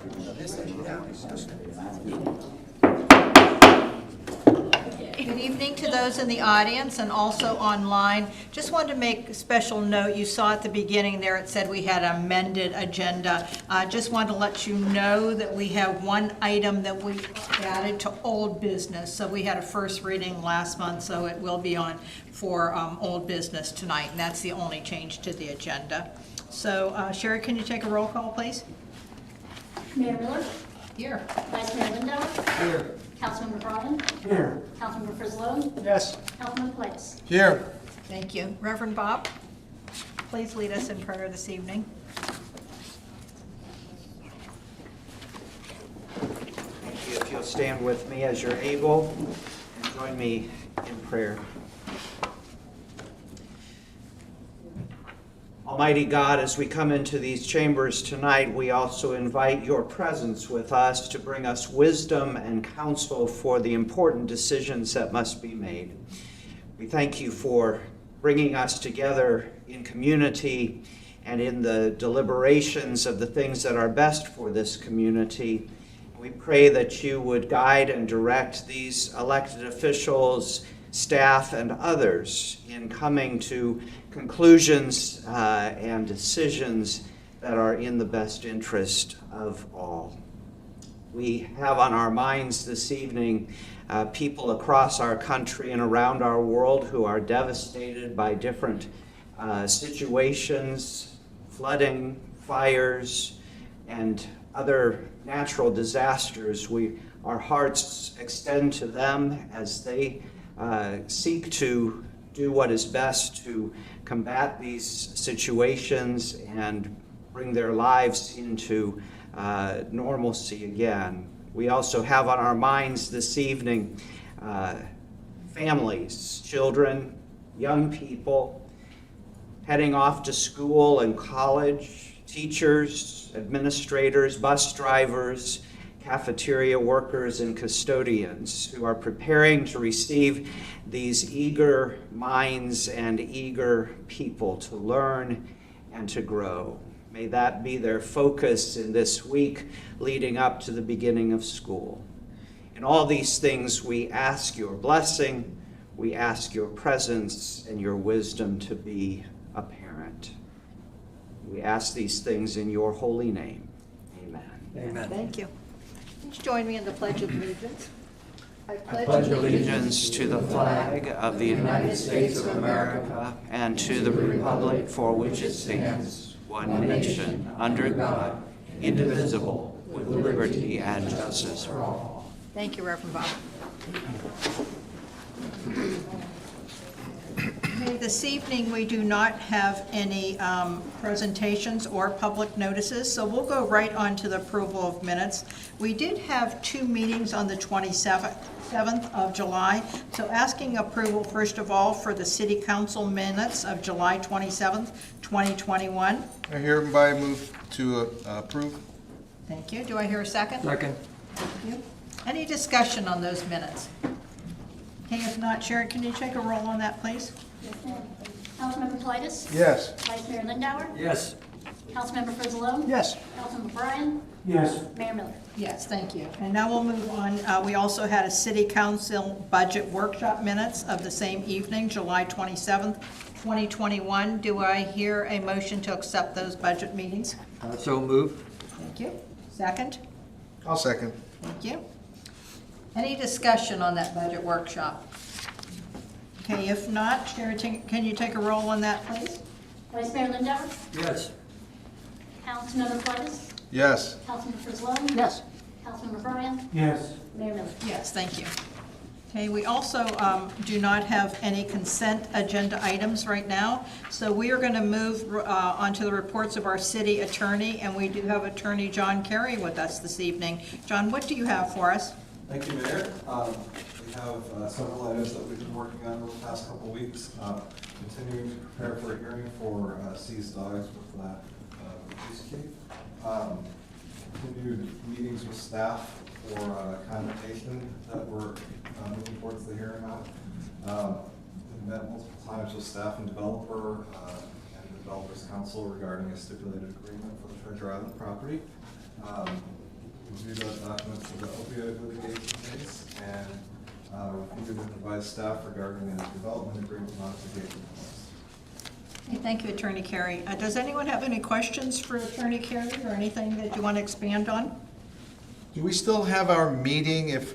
Good evening to those in the audience and also online. Just wanted to make a special note. You saw at the beginning there it said we had an amended agenda. Just wanted to let you know that we have one item that we added to old business. So we had a first reading last month, so it will be on for old business tonight, and that's the only change to the agenda. So Sherry, can you take a roll call, please? Mayor Miller? Here. Vice Mayor Lindauer? Here. Councilmember Bryan? Here. Councilmember Frizzlone? Yes. Councilmember Place? Here. Thank you. Reverend Bob, please lead us in prayer this evening. Thank you. If you'll stand with me as you're able and join me in prayer. Almighty God, as we come into these chambers tonight, we also invite your presence with us to bring us wisdom and counsel for the important decisions that must be made. We thank you for bringing us together in community and in the deliberations of the things that are best for this community. We pray that you would guide and direct these elected officials, staff, and others in coming to conclusions and decisions that are in the best interest of all. We have on our minds this evening people across our country and around our world who are devastated by different situations, flooding, fires, and other natural disasters. Our hearts extend to them as they seek to do what is best to combat these situations and bring their lives into normalcy again. We also have on our minds this evening families, children, young people heading off to school and college, teachers, administrators, bus drivers, cafeteria workers, and custodians who are preparing to receive these eager minds and eager people to learn and to grow. May that be their focus in this week leading up to the beginning of school. In all these things, we ask your blessing, we ask your presence and your wisdom to be apparent. We ask these things in your holy name. Amen. Amen. Thank you. Please join me in the Pledge of Allegiance. I pledge allegiance to the flag of the United States of America and to the republic for which it stands, one nation, under God, indivisible, with liberty and justice for all. Thank you, Reverend Bob. Okay, this evening we do not have any presentations or public notices, so we'll go right on to the approval of minutes. We did have two meetings on the 27th of July, so asking approval first of all for the City Council minutes of July 27th, 2021. I hereby move to approve. Thank you. Do I hear a second? Second. Thank you. Any discussion on those minutes? Okay, if not, Sharon, can you take a roll on that, please? Yes, ma'am. Councilmember Politis? Yes. Vice Mayor Lindauer? Yes. Councilmember Frizzlone? Yes. Councilmember Bryan? Yes. Mayor Miller? Yes, thank you. And now we'll move on. We also had a City Council budget workshop minutes of the same evening, July 27th, 2021. Do I hear a motion to accept those budget meetings? So move. Thank you. Second? I'll second. Thank you. Any discussion on that budget workshop? Okay, if not, Sharon, can you take a roll on that, please? Vice Mayor Lindauer? Yes. Councilmember Politis? Yes. Councilmember Frizzlone? Yes. Councilmember Bryan? Yes. Mayor Miller? Yes, thank you. Okay, we also do not have any consent agenda items right now, so we are going to move onto the reports of our city attorney, and we do have Attorney John Carey with us this evening. John, what do you have for us? Thank you, Mayor. We have several items that we've been working on over the past couple of weeks, continuing to prepare for a hearing for seized dogs with that police chief. Continued meetings with staff for condemnation that we're moving towards the hearing on. We've met multiple times with staff and developer and the developers council regarding a stipulated agreement for the Treasure Island property. reviewed the documents of the opioid litigation case, and reviewed and advised staff regarding a development agreement modification request. Okay, thank you, Attorney Carey. Does anyone have any questions for Attorney Carey or anything that you want to expand on? Do we still have our meeting if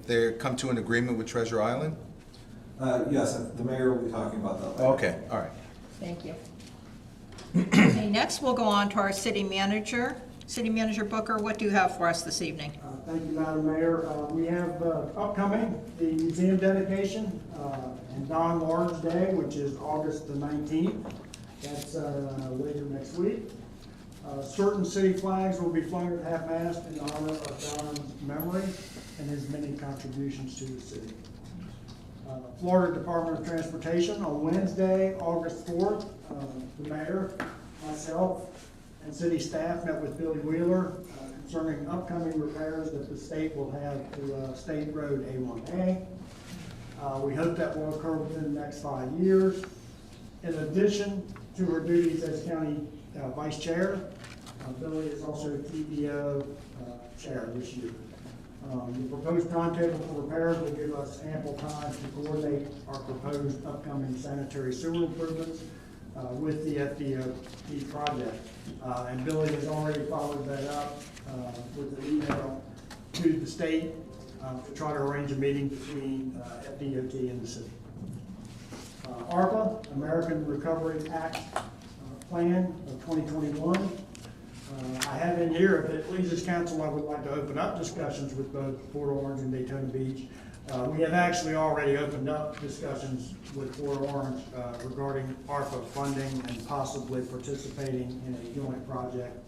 they come to an agreement with Treasure Island? Yes, the mayor will be talking about that later. Okay, all right. Thank you. Okay, next we'll go on to our city manager. City Manager Booker, what do you have for us this evening? Thank you, Madam Mayor. We have upcoming the museum dedication and Don Lawrence Day, which is August the 19th. That's later next week. Certain city flags will be flown at half-mast in honor of Don's memory and his many contributions to the city. Florida Department of Transportation on Wednesday, August 4th, the mayor, myself, and city staff met with Billy Wheeler concerning upcoming repairs that the state will have to State Road A1A. We hope that will occur within the next 5 years. In addition to her duties as county vice chair, Billy is also TPO chair this year. The proposed timetable for repairs will give us ample time to coordinate our proposed upcoming sanitary sewer improvements with the FDOT project. And Billy has already followed that up with an email to the state to try to arrange a meeting between FDOT and the city. ARPA, American Recovery Act Plan of 2021. I have in here, if it pleases council, I would like to open up discussions with both Port Orange and Daytona Beach. We have actually already opened up discussions with Port Orange regarding ARPA funding and possibly participating in a joint project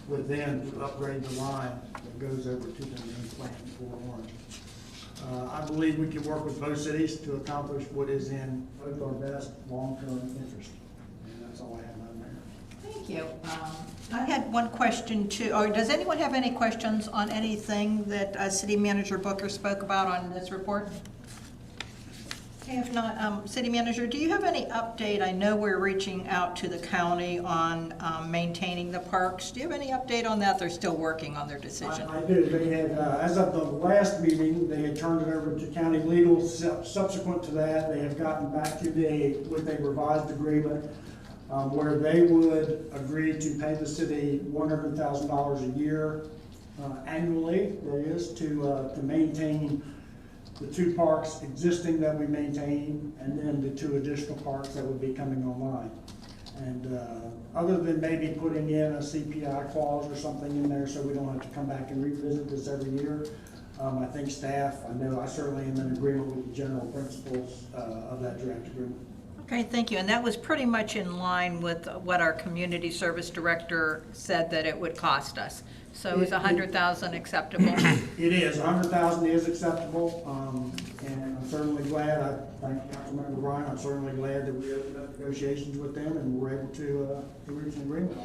with them to upgrade the line that goes over to the main plant in Port Orange. I believe we can work with both cities to accomplish what is in both our best long-term interest. And that's all I have, Madam Mayor. Thank you. I had one question too, or does anyone have any questions on anything that City Manager Booker spoke about on this report? Okay, if not, City Manager, do you have any update? I know we're reaching out to the county on maintaining the parks. Do you have any update on that? They're still working on their decision. I do. They had, as of the last meeting, they had turned it over to county legal. Subsequent to that, they have gotten back to with a revised agreement where they would agree to pay the city $100,000 a year annually, that is, to maintain the 2 parks existing that we maintain, and then the 2 additional parks that would be coming online. And other than maybe putting in a CPI clause or something in there so we don't have to come back and revisit this every year, I think staff, I certainly am in agreement with the general principles of that draft agreement. Okay, thank you. And that was pretty much in line with what our community service director said that it would cost us. So is $100,000 acceptable? It is, $100,000 is acceptable, and I'm certainly glad, I thank Councilmember Bryan, I'm certainly glad that we opened up negotiations with them and were able to reach an agreement.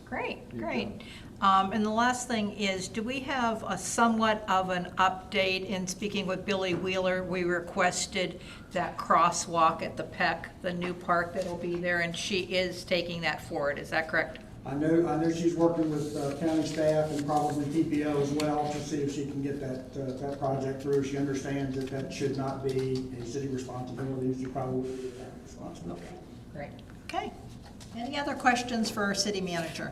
Great, great. And the last thing is, do we have a somewhat of an update? In speaking with Billy Wheeler, we requested that crosswalk at the PEC, the new park that'll be there, and she is taking that forward. Is that correct? I know she's working with county staff and probably TPO as well to see if she can get that project through. She understands that that should not be a city responsibility. It should probably be a county responsibility. Great. Okay. Any other questions for our city manager?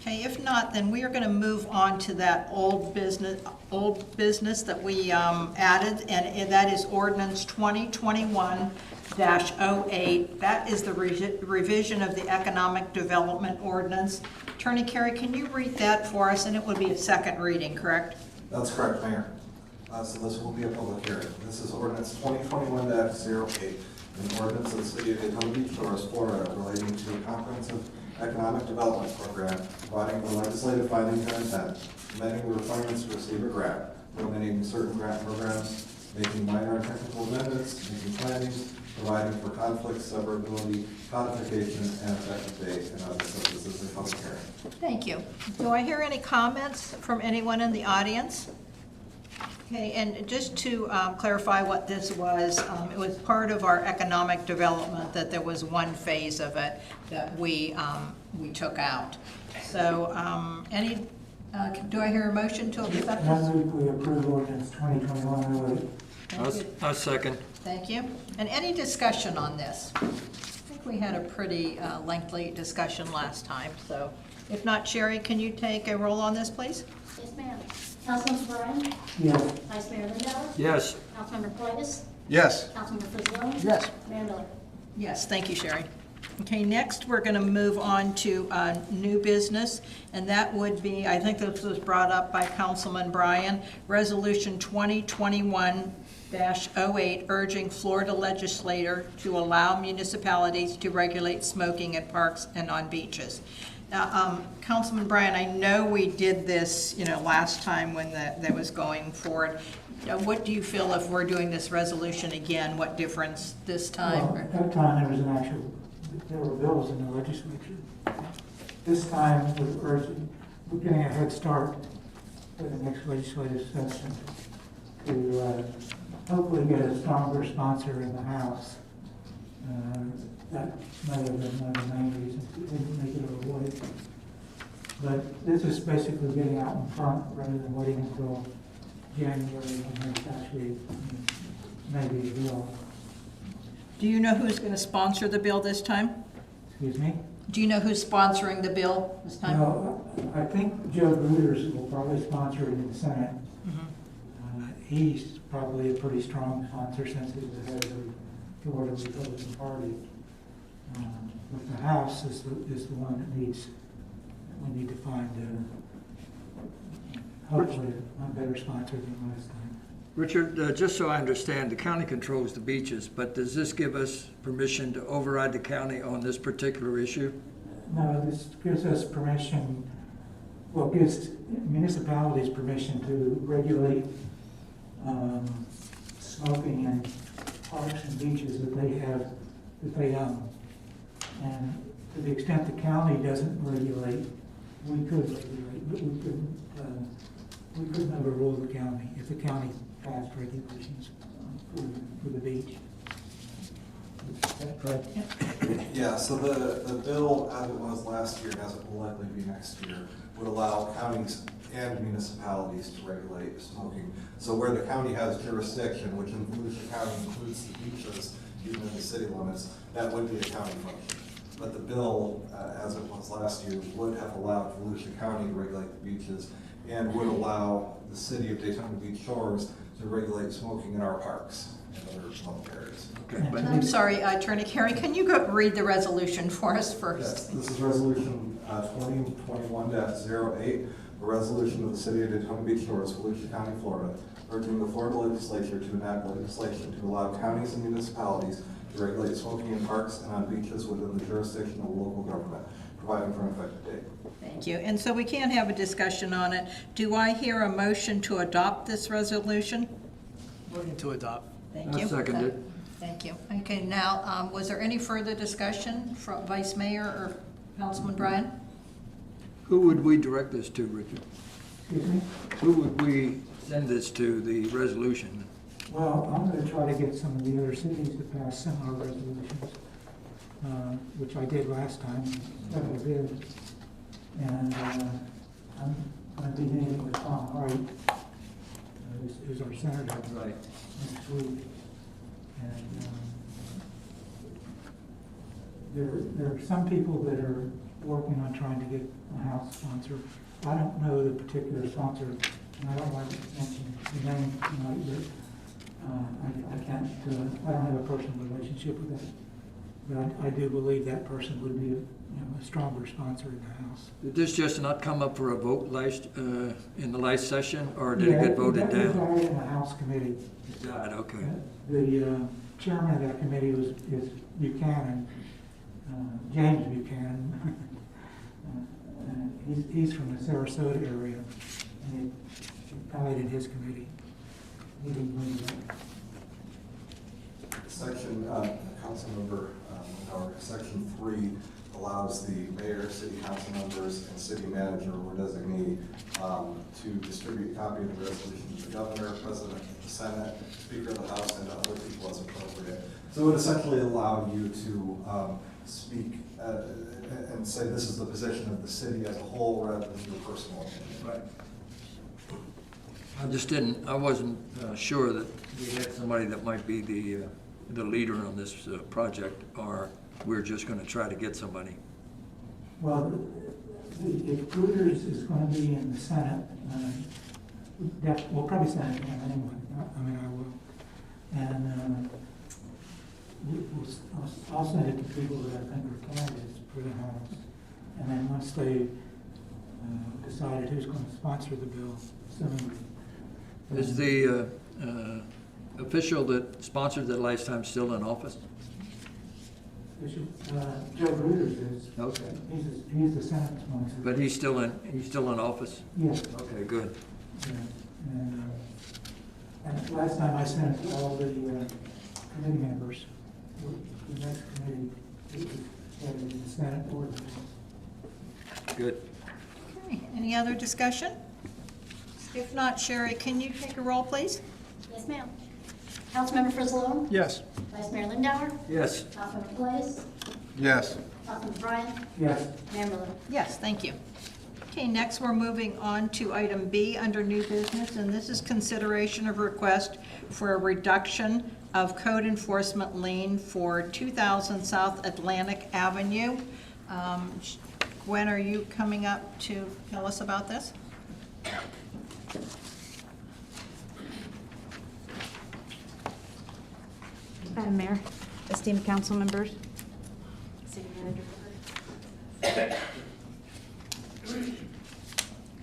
Okay, if not, then we are going to move on to that old business that we added, and that is ordinance 2021-08. That is the revision of the economic development ordinance. Attorney Carey, can you read that for us? And it would be a second reading, correct? That's correct, Mayor. So this will be a public hearing. This is ordinance 2021-08, an ordinance of the city of Daytona Beach, Florida, relating to a comprehensive economic development program, providing for legislative findings and intent, amending the requirements to receive a grant, eliminating certain grant programs, making minor and technical amendments, making plannings, providing for conflict, severability, codification, and effective date, and other such. This is a public hearing. Thank you. Do I hear any comments from anyone in the audience? Okay, and just to clarify what this was, it was part of our economic development that there was one phase of it that we took out. So any Do I hear a motion to accept I this? move we approve ordinance 2021-08. Thank you. I second. Thank you. And any discussion on this? I think we had a pretty lengthy discussion last time, so if not, Sherry, can you take a roll on this, please? Yes, ma'am. Councilmember Bryan? Yes. Vice Mayor Lindauer? Yes. Councilmember Cuevas? Yes. Councilmember Fitzgerald? Yes. Mayor Miller? Yes, thank you, Sherry. Okay, next, we're going to move on to new business, and that would be, I think this was brought up by Councilman Bryan, Resolution 2021-08, urging Florida legislator to allow municipalities to regulate smoking at parks and on beaches. Now, Councilman Bryan, I know we did this, last time when that was going forward. What do you feel if we're doing this resolution again? What difference this time? Well, at that time, there were bills in the legislature. This time, we're getting a head start for the next legislative session to hopefully get a stronger sponsor in the House. That may have been one of the main reasons we didn't make it avoid. But this is basically getting out in front rather than waiting until January when there's actually maybe a bill. Do you know who's going to sponsor the bill this time? Excuse me? Do you know who's sponsoring the bill this time? Well, I think Joe Reuters will probably sponsor it in the Senate. He's probably a pretty strong sponsor since he's the head of the Florida Republican Party. But the House is the one that we need to find hopefully a better sponsor than last time. Richard, just so I understand, the county controls the beaches, but does this give us permission to override the county on this particular issue? No, this gives us permission, gives municipalities permission to regulate smoking in parks and beaches that they own. And to the extent the county doesn't regulate, we could regulate, but we couldn't overrule the county if the county passed regulations for the beach. Is that correct? Yeah, so the bill, as it was last year, and as it will likely be next year, would allow counties and municipalities to regulate smoking. So where the county has jurisdiction, which in Volusia County includes the beaches, even in the city limits, that would be a county function. But the bill, as it was last year, would have allowed Volusia County to regulate the beaches and would allow the city of Daytona Beach Shores to regulate smoking in our parks and other public areas. Okay, but I'm sorry, Attorney Carey, can you go read the resolution for us Yes, first? this is resolution 2021-08, a resolution of the city of Daytona Beach Shores, Volusia County, Florida, urging the Florida legislature to enact legislation to allow counties and municipalities to regulate smoking in parks and on beaches within the jurisdiction of the local government, providing for an effective date. Thank you. And so we can't have a discussion on it. Do I hear a motion to adopt this resolution? Moving to adopt. Thank I you. second it. Thank you. Okay, now, was there any further discussion from Vice Mayor or Councilman Bryan? who would we direct this to, Richard? Excuse me? Who would we send this to, the resolution? Well, I'm going to try to get some of the other cities to pass similar resolutions, which I did last time, several did. And I'm going to be meeting with Tom Wright, who's our senator, Right. next week. And there are some people that are working on trying to get a House sponsor. I don't know the particular sponsor, and I don't want to mention the name tonight, but I can't, I don't have a personal relationship with that. But I do believe that person would be a stronger sponsor in the House. Did this just not come up for a vote in the last session, or did it get voted That was down? already in the House committee. It died, okay. The chairman of that committee is Buchanan, James Buchanan. He's from the Sarasota area, and he died in his committee. He didn't bring it up. Section, Councilmember Howard, Section 3 allows the mayor, city council members, and city manager or designee to distribute a copy of the resolution to the governor, president of the Senate, speaker of the House, and to other people as appropriate. So it would essentially allow you to speak and say this is the position of the city as a whole rather than your personal opinion. Right. I wasn't sure that we had somebody that might be the leader on this project, or we're just gonna try to get somebody. Well, if Reuters is going to be in the Senate, we'll probably send it to him anyway. I mean, I will. And I'll send it to people that I think are candidates for the House. And then once they decided who's going to sponsor the bill, assuming. Is the official that sponsored it last time still in office? Joe Reuters is. Okay. He's the Senate sponsor. But he's still in office? Yes. Okay, good. Yeah. And last time I sent it to all the committee members. The next committee, the Senate board. Good. Okay, any other discussion? If not, Sherry, can you take a roll, please? Yes, ma'am. Councilmember Frizzalone? Yes. Vice Mayor Lindauer? Yes. Councilmember Claudius? Yes. Councilmember Bryan? Yes. Mayor Miller? Yes, thank you. Okay, next we're moving on to item B under new business, and this is consideration of request for a reduction of code enforcement lien for 2000 South Atlantic Avenue. Gwen, are you coming up to tell us about this? Madam Mayor, esteemed council members, city manager.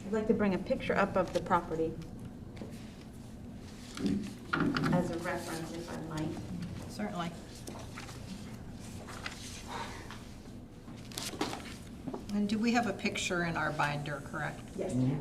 I'd like to bring a picture up of the property as a reference, if I might. Certainly. And do we have a picture in our binder, correct? Yes. Yeah.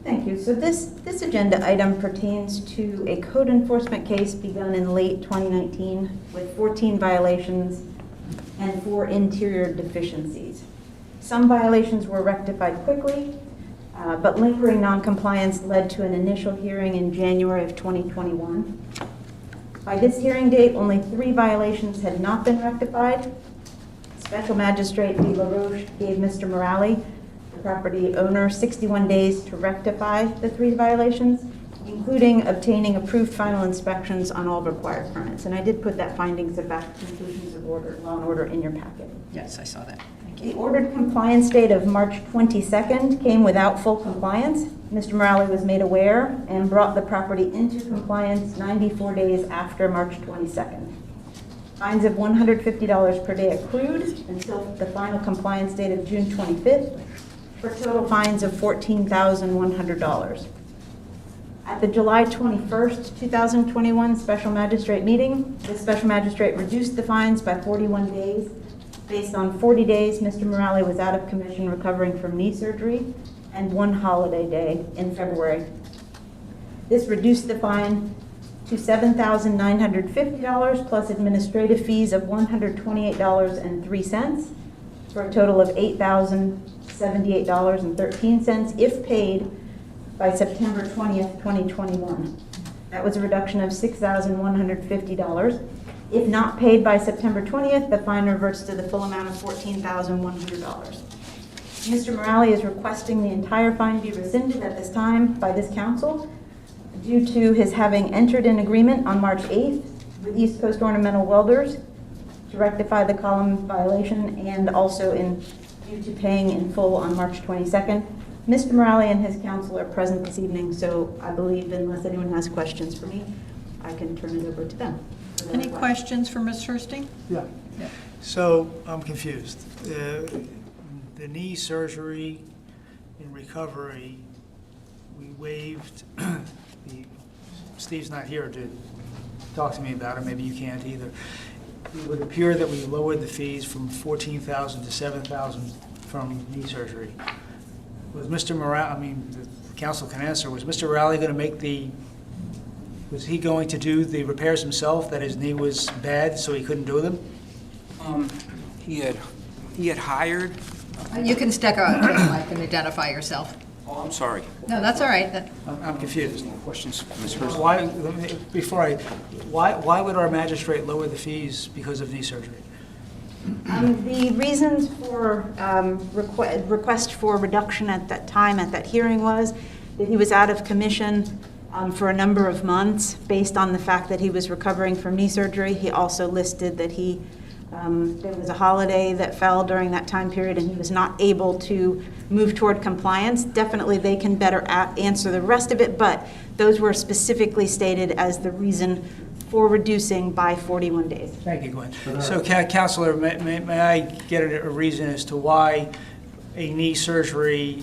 Thank you. So this agenda item pertains to a code enforcement case begun in late 2019 with 14 violations and 4 interior deficiencies. Some violations were rectified quickly, but lingering noncompliance led to an initial hearing in January of 2021. By this hearing date, only 3 violations had not been rectified. Special Magistrate V. LaRoche gave Mr. Morale, the property owner, 61 days to rectify the 3 violations, including obtaining approved final inspections on all required permits. And I did put that findings of fact, conclusions of order, law and order in your packet. Yes, I saw that. Thank The you. ordered compliance date of March 22nd came without full compliance. Mr. Morale was made aware and brought the property into compliance 94 days after March 22nd. Fines of $150 per day accrued until the final compliance date of June 25th, for total fines of $14,100. At the July 21st, 2021 Special Magistrate meeting, the Special Magistrate reduced the fines by 41 days. Based on 40 days, Mr. Morale was out of commission recovering from knee surgery and 1 holiday day in February. This reduced the fine to $7,950 plus administrative fees of $128.03 for a total of $8,078.13 if paid by September 20th, 2021. That was a reduction of $6,150. If not paid by September 20th, the fine reverts to the full amount of $14,100. Mr. Morale is requesting the entire fine be rescinded at this time by this council due to his having entered an agreement on March 8th with East Coast Ornamental Welders to rectify the column violation, and also due to paying in full on March 22nd. Mr. Morale and his counsel are present this evening, so I believe unless anyone has questions for me, I can turn it over to them. Any questions for Ms. Hursting? Yeah. Yeah. So I'm confused. The knee surgery in recovery, we waived, Steve's not here to talk to me about it, maybe you can't either. It would appear that we lowered the fees from $14,000 to $7,000 from knee surgery. Was Mr. Morale, the council can answer, was Mr. Morale going to make the Was he going to do the repairs himself, that his knee was bad, so he couldn't do them? He had hired, You can step out to the mic and identify yourself. oh, I'm sorry. No, that's all right. That- I'm confused. Questions, Ms. Hurst? Why, why would our magistrate lower the fees because of knee surgery? The reasons for request for reduction at that time, at that hearing, was that he was out of commission for a number of months based on the fact that he was recovering from knee surgery. He also listed that there was a holiday that fell during that time period and he was not able to move toward compliance. Definitely they can better answer the rest of it, but those were specifically stated as the reason for reducing by 41 days. Thank you, Gwen. So, Counselor, may I get a reason as to why a knee surgery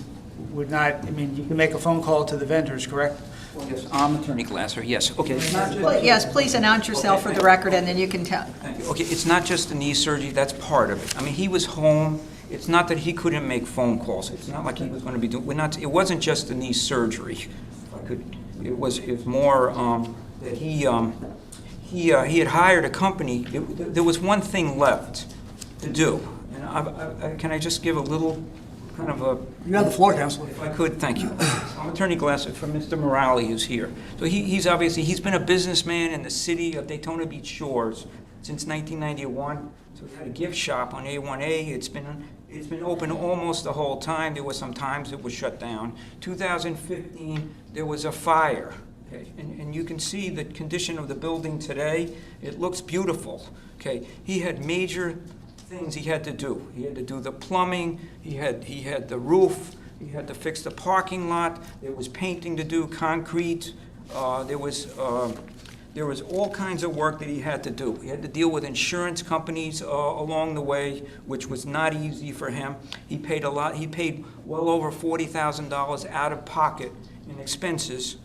would not, I mean, you can make a phone call to the vendors, correct? Yes, I'm Attorney Glasser, yes. Okay, it's not just, Yes, please announce yourself for the record, and then you can tell. thank you. Okay, it's not just the knee surgery, that's part of it. I mean, he was home. It's not that he couldn't make phone calls. It's not like he was going to be doing, it wasn't just the knee surgery. It was more that he had hired a company. There was one thing left to do. And can I just give a little kind of a... You have the floor, Counselor. If I could, thank you. I'm Attorney Glasser for Mr. Morale, who's here. So he's been a businessman in the city of Daytona Beach Shores since 1991. So he had a gift shop on A1A. It's been open almost the whole time. There were some times it was shut down. 2015, there was a fire. Okay, and you can see the condition of the building today. It looks beautiful. Okay, he had major things he had to do. He had to do the plumbing. He had the roof. He had to fix the parking lot. There was painting to do, concrete. There was all kinds of work that he had to do. He had to deal with insurance companies along the way, which was not easy for him. He paid a lot. He paid well over $40,000 out of pocket in expenses.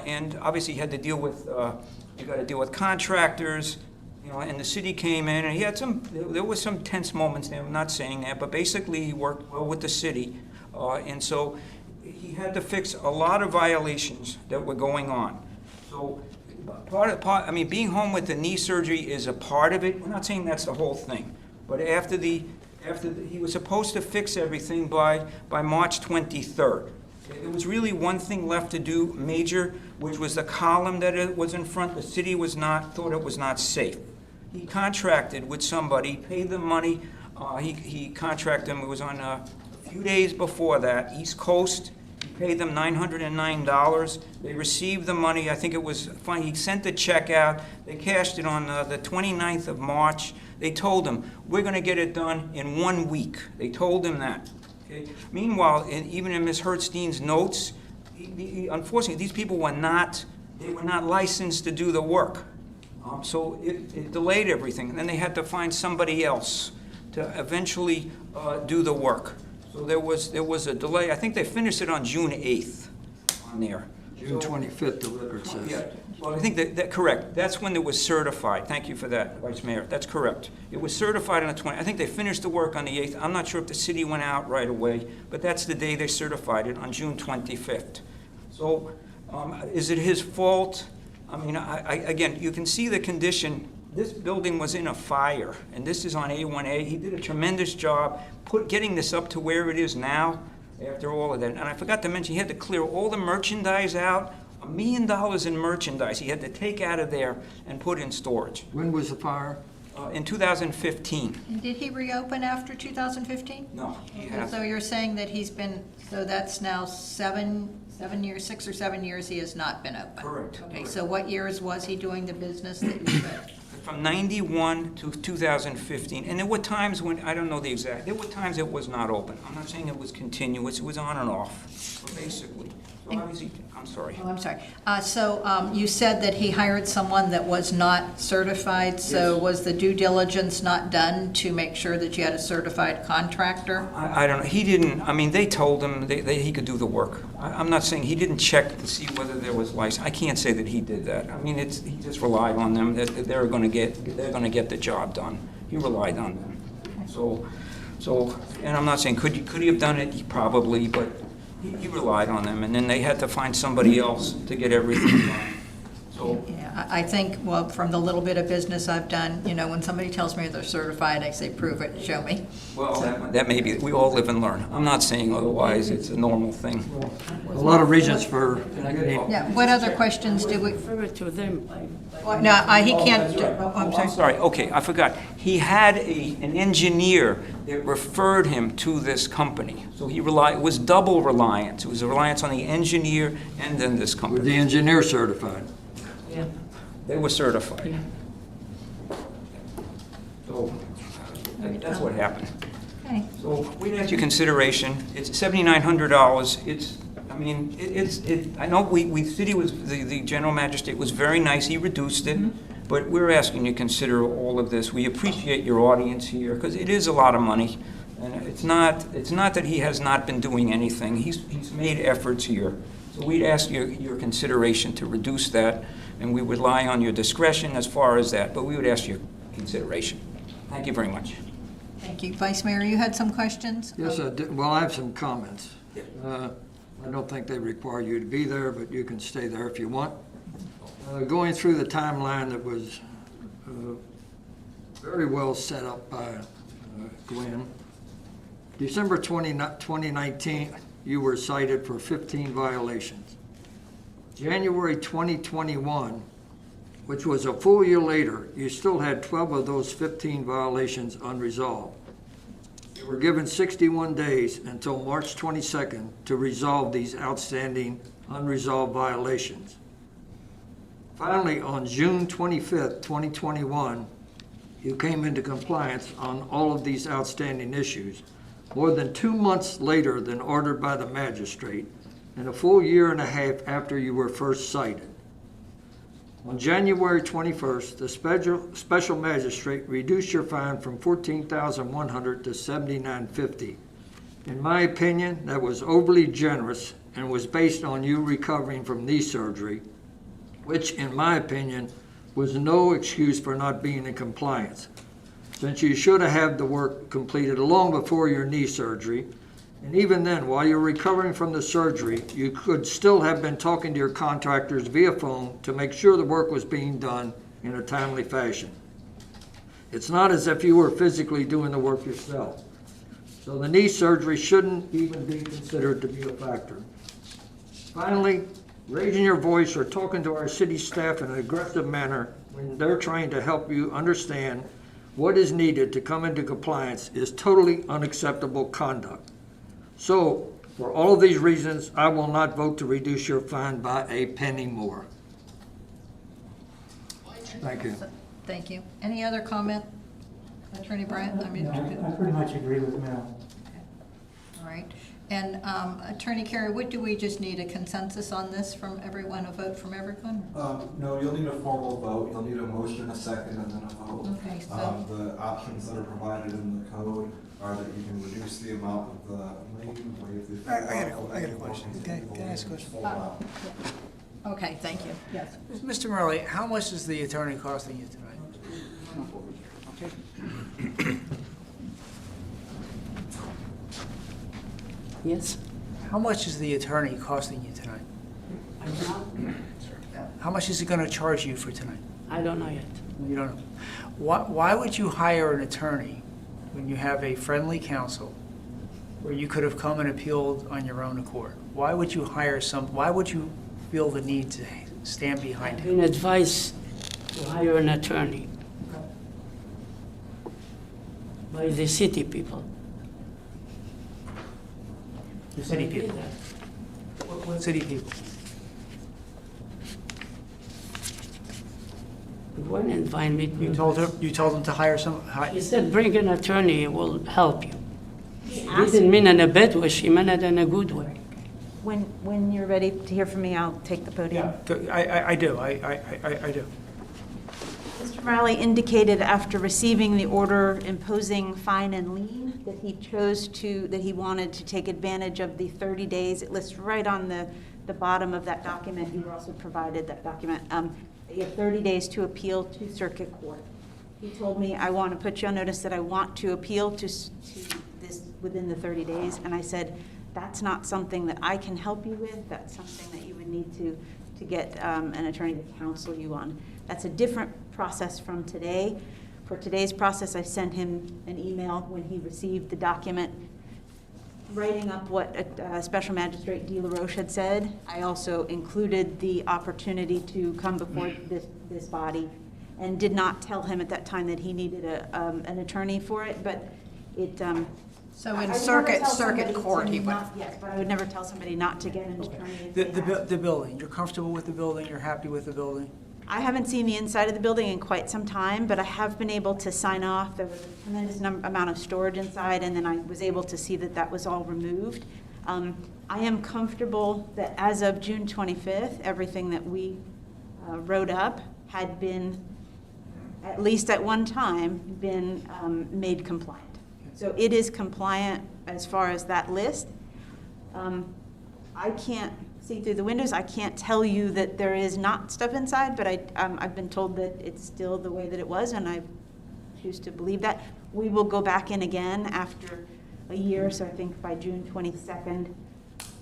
And obviously he had to deal with, you got to deal with contractors, you know, and the city came in and he had there was some tense moments there, I'm not saying that, but basically he worked well with the city. And so he had to fix a lot of violations that were going on. So I mean, being home with the knee surgery is a part of it. We're not saying that's the whole thing. But he was supposed to fix everything by March 23rd. There was really one thing left to do major, which was the column that it was in front. The city thought it was not safe. He contracted with somebody, paid them money. He contracted them. It was on a few days before that, East Coast. He paid them $909. They received the money. I think it was fine. He sent the check out. They cashed it on the 29th of March. They told him, we're going to get it done in 1 week. They told him that. Okay. Meanwhile, even in Ms. Hertstein's notes, unfortunately, these people were not licensed to do the work. So it delayed everything. And then they had to find somebody else to eventually do the work. So there was a delay. I think they finished it on June 8th on there. June 25th, the record says. Yeah, well, I think that correct. That's when it was certified. Thank you for that, Vice Mayor. That's correct. It was certified on the 20th. I think they finished the work on the 8th. I'm not sure if the city went out right away, but that's the day they certified it, on June 25th. So is it his fault? I mean, again, you can see the condition. This building was in a fire, and this is on A1A. He did a tremendous job getting this up to where it is now after all of that. And I forgot to mention, he had to clear all the merchandise out, $1 million in merchandise he had to take out of there and put in storage. When was the fire? In 2015. And did he reopen after 2015? No, he So hasn't. you're saying that so that's now 7 years, 6 or 7 years he has not been open? Correct. Okay, so what years was he doing the business that you said? From 91 to 2015. And there were times when, I don't know the exact, there were times it was not open. I'm not saying it was continuous, it was on and off, basically. So obviously, I'm sorry. Oh, I'm sorry. So you said that he hired someone that was not certified, so Yes. was the due diligence not done to make sure that you had a certified contractor? I don't know, he didn't, I mean, they told him he could do the work. I'm not saying, he didn't check to see whether there was license. I can't say that he did that. I mean, he just relied on them, that they're gonna get the job done. He relied on them. So, and I'm not saying, could he have done it? He probably, but he relied on them, and then they had to find somebody else to get everything done. So, Yeah, I think, well, from the little bit of business I've done, you know, when somebody tells me they're certified, I say, prove it, show me. well, that may be, we all live and learn. I'm not saying otherwise, it's a normal thing. A lot of reasons for getting. Yeah, what other questions do we, Refer it to them. no, he can't, I'm sorry. Sorry, okay, I forgot. He had an engineer that referred him to this company. So he it was double reliance. It was a reliance on the engineer and then this Was company. the engineer certified? Yeah. They were certified. Yeah. So that's what happened. Okay. So we'd ask your consideration. It's $7,900. I know the general magistrate was very nice. He reduced it. But we're asking you to consider all of this. We appreciate your audience here because it is a lot of money. And it's not that he has not been doing anything. He's made efforts here. So we'd ask your consideration to reduce that, and we would rely on your discretion as far as that, but we would ask your consideration. Thank you very much. Thank you. Vice Mayor, you had some questions? Yes, I did. Well, I have some comments. I don't think they require you to be there, but you can stay there if you want. Going through the timeline that was very well set up by Glenn. December 2019, you were cited for 15 violations. January 2021, which was a full year later, you still had 12 of those 15 violations unresolved. You were given 61 days until March 22nd to resolve these outstanding unresolved violations. Finally, on June 25th, 2021, you came into compliance on all of these outstanding issues, more than 2 months later than ordered by the magistrate, and a full year and a half after you were first cited. On January 21st, the special magistrate reduced your fine from $14,100 to $7,950. In my opinion, that was overly generous and was based on you recovering from knee surgery, which, in my opinion, was no excuse for not being in compliance, since you should have had the work completed long before your knee surgery. And even then, while you're recovering from the surgery, you could still have been talking to your contractors via phone to make sure the work was being done in a timely fashion. It's not as if you were physically doing the work yourself. So the knee surgery shouldn't even be considered to be a factor. Finally, raising your voice or talking to our city staff in an aggressive manner when they're trying to help you understand what is needed to come into compliance is totally unacceptable conduct. So, for all of these reasons, I will not vote to reduce your fine by a penny more. Thank you. Thank you. Any other comment, Attorney Bryant? I mean, No, I pretty much agree with Mel. all right. And Attorney Carey, what do we just need, a consensus on this from everyone, a vote from everyone? No, you'll need a formal vote. You'll need a motion, a second, and then a vote. Okay, so, The options that are provided in the code are that you can reduce the amount of the lien, waive the. I got a question. Can I ask a question? Full amount. okay, thank you. Yes. Mr. Morelli, how much is the attorney costing you tonight? Yes. How much is the attorney costing you tonight? I don't know. How much is he going to charge you for tonight? I don't know yet. You don't know. Why would you hire an attorney when you have a friendly counsel where you could have come and appealed on your own accord? Why would you why would you feel the need to stand behind I've him? been advised to hire an attorney by the city people. The city people. What city people? When and find me. You told them to hire some, He said, bring an attorney, it will help you. He didn't mean in a bad way, she meant it in a good way. When you're ready to hear from me, I'll take the podium. I do. Mr. Morelli indicated after receiving the order imposing fine and lien that he wanted to take advantage of the 30 days. It lists right on the bottom of that document. You were also provided that document. You have 30 days to appeal to circuit court. He told me, I want to put you on notice that I want to appeal to this within the 30 days. And I said, that's not something that I can help you with. That's something that you would need to to get an attorney to counsel you on. That's a different process from today. For today's process, I sent him an email when he received the document, writing up what Special Magistrate De La Roche had said. I also included the opportunity to come before this body, and did not tell him at that time that he needed an attorney for it, but it. So I in would never tell circuit somebody court, to he would. not- Yes, but I would never tell somebody not to get an attorney. if they ask. The building, you're comfortable with the building, you're happy with the building? I haven't seen the inside of the building in quite some time, but I have been able to sign off. There was a tremendous amount of storage inside, and then I was able to see that that was all removed. I am comfortable that as of June 25th, everything that we wrote up had been, at least at one time, been made compliant. So it is compliant as far as that list. I can't see through the windows. I can't tell you that there is not stuff inside, but I've been told that it's still the way that it was, and I choose to believe that. We will go back in again after a year, so I think by June 22nd,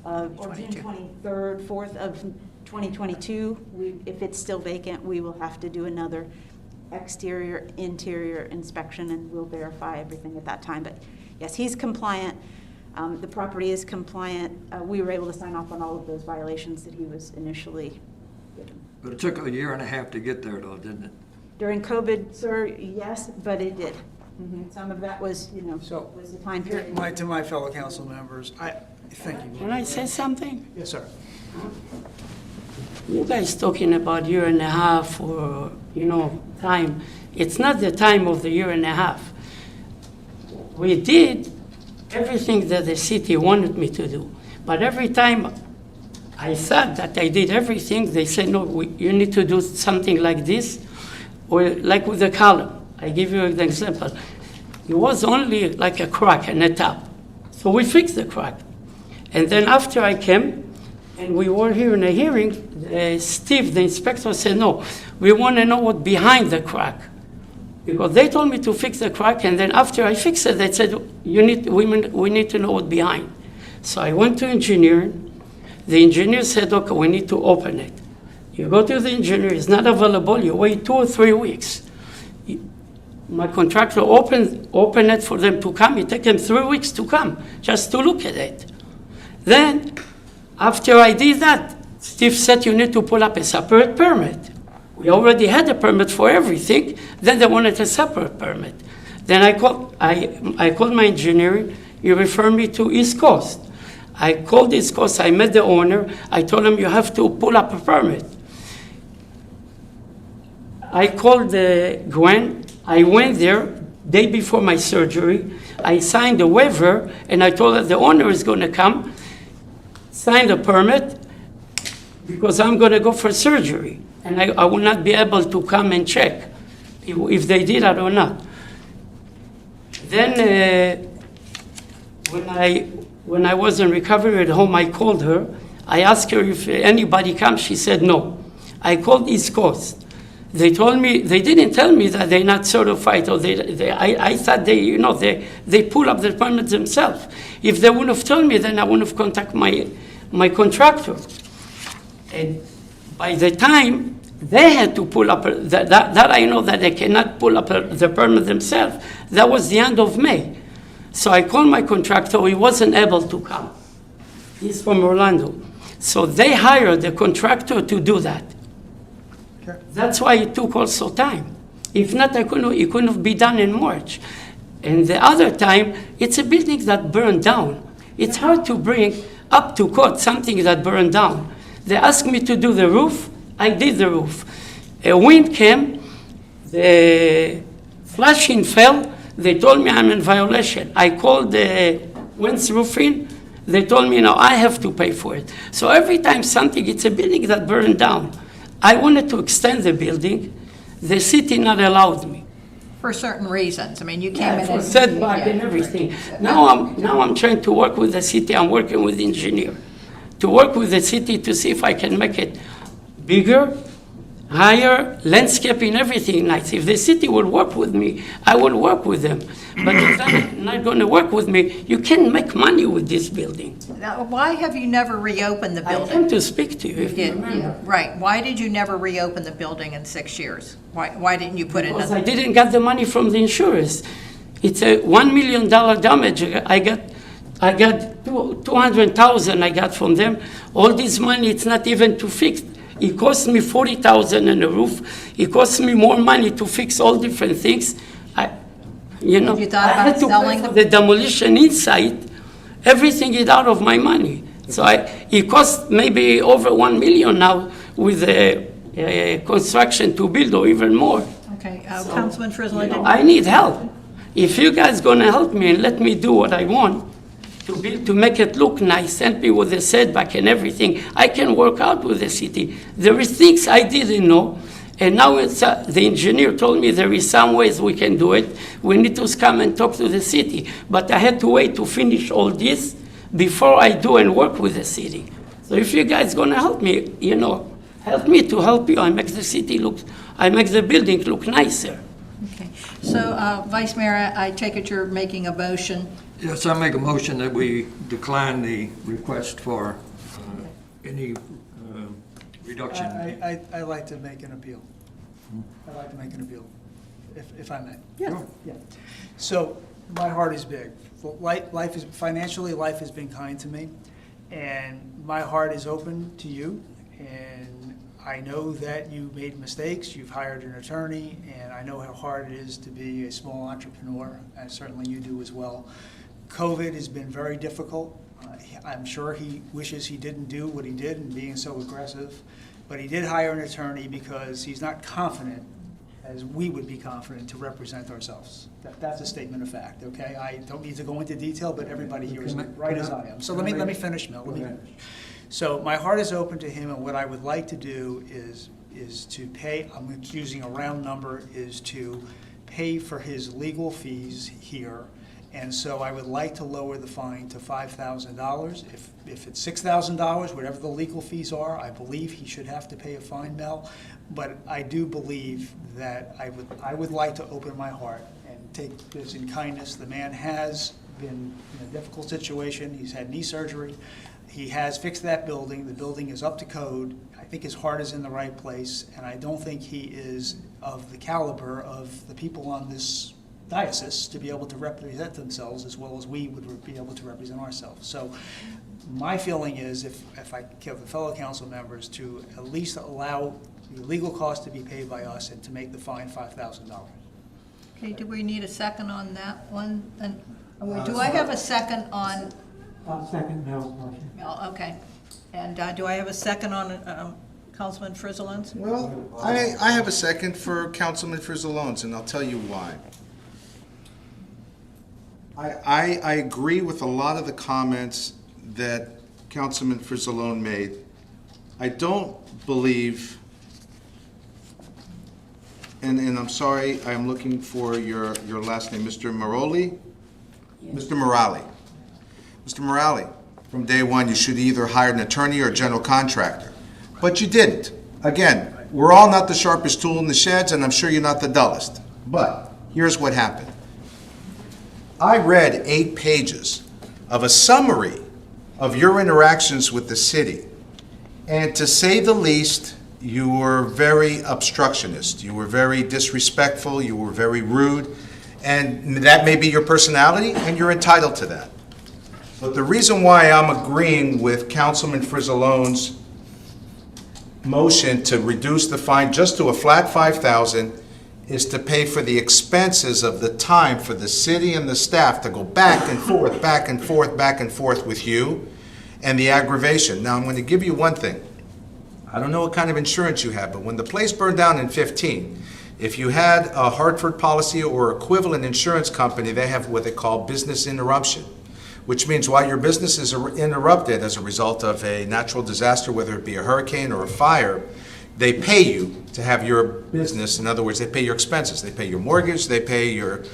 or June 23rd, 4th of 2022, if it's still vacant, we will have to do another exterior, interior inspection, and we'll verify everything at that time. But yes, he's compliant. The property is compliant. We were able to sign off on all of those violations that he was initially given. But it took a year and a half to get there though, didn't it? During COVID, sir, yes, but it did. Some of that was, So, was the time period. To my fellow council members, thank you. Can I say something? Yes, sir. You guys talking about year and a half or, time. It's not the time of the year and a half. We did everything that the city wanted me to do. But every time I thought that I did everything, they said, no, you need to do something like this, or like with the column. I give you an example. It was only like a crack in the top. So we fixed the crack. And then after I came, and we were here in a hearing, Steve, the inspector, said, no, we want to know what's behind the crack. Because they told me to fix the crack, and then after I fixed it, they said, we need to know what's behind. So I went to engineering. The engineer said, okay, we need to open it. You go to the engineer, it's not available, you wait 2 or 3 weeks. My contractor opened it for them to come. It took them 3 weeks to come, just to look at it. Then, after I did that, Steve said you need to pull up a separate permit. We already had a permit for everything. Then they wanted a separate permit. Then I called my engineer. He referred me to East Coast. I called East Coast. I met the owner. I told him you have to pull up a permit. I called Gwen. I went there day before my surgery. I signed a waiver, and I told her the owner is going to come, sign the permit, because I'm going to go for surgery. And I will not be able to come and check if they did it or not. Then when I was in recovery at home, I called her. I asked her if anybody comes. She said no. I called East Coast. They told me, they didn't tell me that they're not certified, or I thought they pull up the permit themselves. If they wouldn't have told me, then I wouldn't have contacted my contractor. And by the time they had to pull up, that I know that they cannot pull up the permit themselves, that was the end of May. So I called my contractor, he wasn't able to come. He's from Orlando. So they hired the contractor to do that. Okay. That's why it took also time. If not, it couldn't have been done in March. And the other time, it's a building that burned down. It's hard to bring up to court something that burned down. They asked me to do the roof. I did the roof. A wind came, the flashing fell. They told me I'm in violation. I called the Wind's Roofing. They told me, no, I have to pay for it. So every time it's a building that burned down. I wanted to extend the building. The city not allowed me. For certain reasons. I mean, you came in For and... setback and everything. Now I'm trying to work with the city. I'm working with the engineer to work with the city to see if I can make it bigger hire landscaping, everything nice. If the city will work with me, I will work with them. But if they're not going to work with me, you can't make money with this building. Now, why have you never reopened the I building? came to speak to you, if you Yeah, remember. right. Why did you never reopen the building in 6 years? Why didn't you put in Because I a... didn't get the money from the insurance. It's a $1 million damage. I got 200,000 I got from them. All this money, it's not even to fix. It cost me 40,000 on the roof. It cost me more money to fix all different things. You know, Have you thought I had about to selling pay for the- the demolition inside. Everything is out of my money. So it cost maybe over 1 million now with the construction to build, or even more. Okay, Councilman Frizzle, I didn't... I need help. If you guys gonna help me and let me do what I want to make it look nice, help me with the setback and everything, I can work out with the city. There is things I didn't know, and now it's, the engineer told me there is some ways we can do it. We need to come and talk to the city, but I had to wait to finish all this before I do and work with the city. So if you guys gonna help me, you know, help me to help you. I make the city look, I make the building look nicer. Okay, so Vice Mayor, I take it you're making a motion. Yes, I make a motion that we decline the request for any reduction. I'd like to make an appeal. I'd like to make an appeal, if I may. Sure. Yeah. So my heart is big. Life is, financially, life has been kind to me, and my heart is open to you, and I know that you made mistakes, you've hired an attorney, and I know how hard it is to be a small entrepreneur, and certainly you do as well. COVID has been very difficult. I'm sure he wishes he didn't do what he did in being so aggressive, but he did hire an attorney because he's not confident, as we would be confident, to represent ourselves. That's a statement of fact, okay? I don't need to go into detail, but everybody here is right as I am. So let me finish, Mel, let me finish. So my heart is open to him, and what I would like to do is to pay, I'm using a round number, is to pay for his legal fees here. And so I would like to lower the fine to $5,000. If it's $6,000, whatever the legal fees are, I believe he should have to pay a fine, Mel. But I do believe that I would like to open my heart and take this in kindness. The man has been in a difficult situation. He's had knee surgery. He has fixed that building. The building is up to code. I think his heart is in the right place, and I don't think he is of the caliber of the people on this diocese to be able to represent themselves as well as we would be able to represent ourselves. So my feeling is if I give the fellow council members to at least allow the legal cost to be paid by us and to make the fine $5,000. Okay, do we need a second on that one? And do I have a second on, I'll second Mel's motion. okay. And do I have a second on Councilman Frizzle's? Well, I have a second for Councilman Frizzalone's, and I'll tell you why. I agree with a lot of the comments that Councilman Frizzalone made. I don't believe, and I'm sorry, I'm looking for your last name, Mr. Morali? Yes. Mr. Morali. Mr. Morali, from day one, you should either hire an attorney or a general contractor. But you didn't. Again, we're all not the sharpest tool in the sheds, and I'm sure you're not the dullest. But here's what happened. I read 8 pages of a summary of your interactions with the city. And to say the least, you were very obstructionist. You were very disrespectful. You were very rude. And that may be your personality, and you're entitled to that. But the reason why I'm agreeing with Councilman Frizzalone's motion to reduce the fine just to a flat $5,000 is to pay for the expenses of the time for the city and the staff to go back and forth, back and forth, back and forth with you, and the aggravation. Now, I'm going to give you one thing. I don't know what kind of insurance you have, but when the place burned down in 15, if you had a Hartford policy or equivalent insurance company, they have what they call business interruption, which means while your business is interrupted as a result of a natural disaster, whether it be a hurricane or a fire, they pay you to have your business. In other words, they pay your expenses. They pay your mortgage. They pay your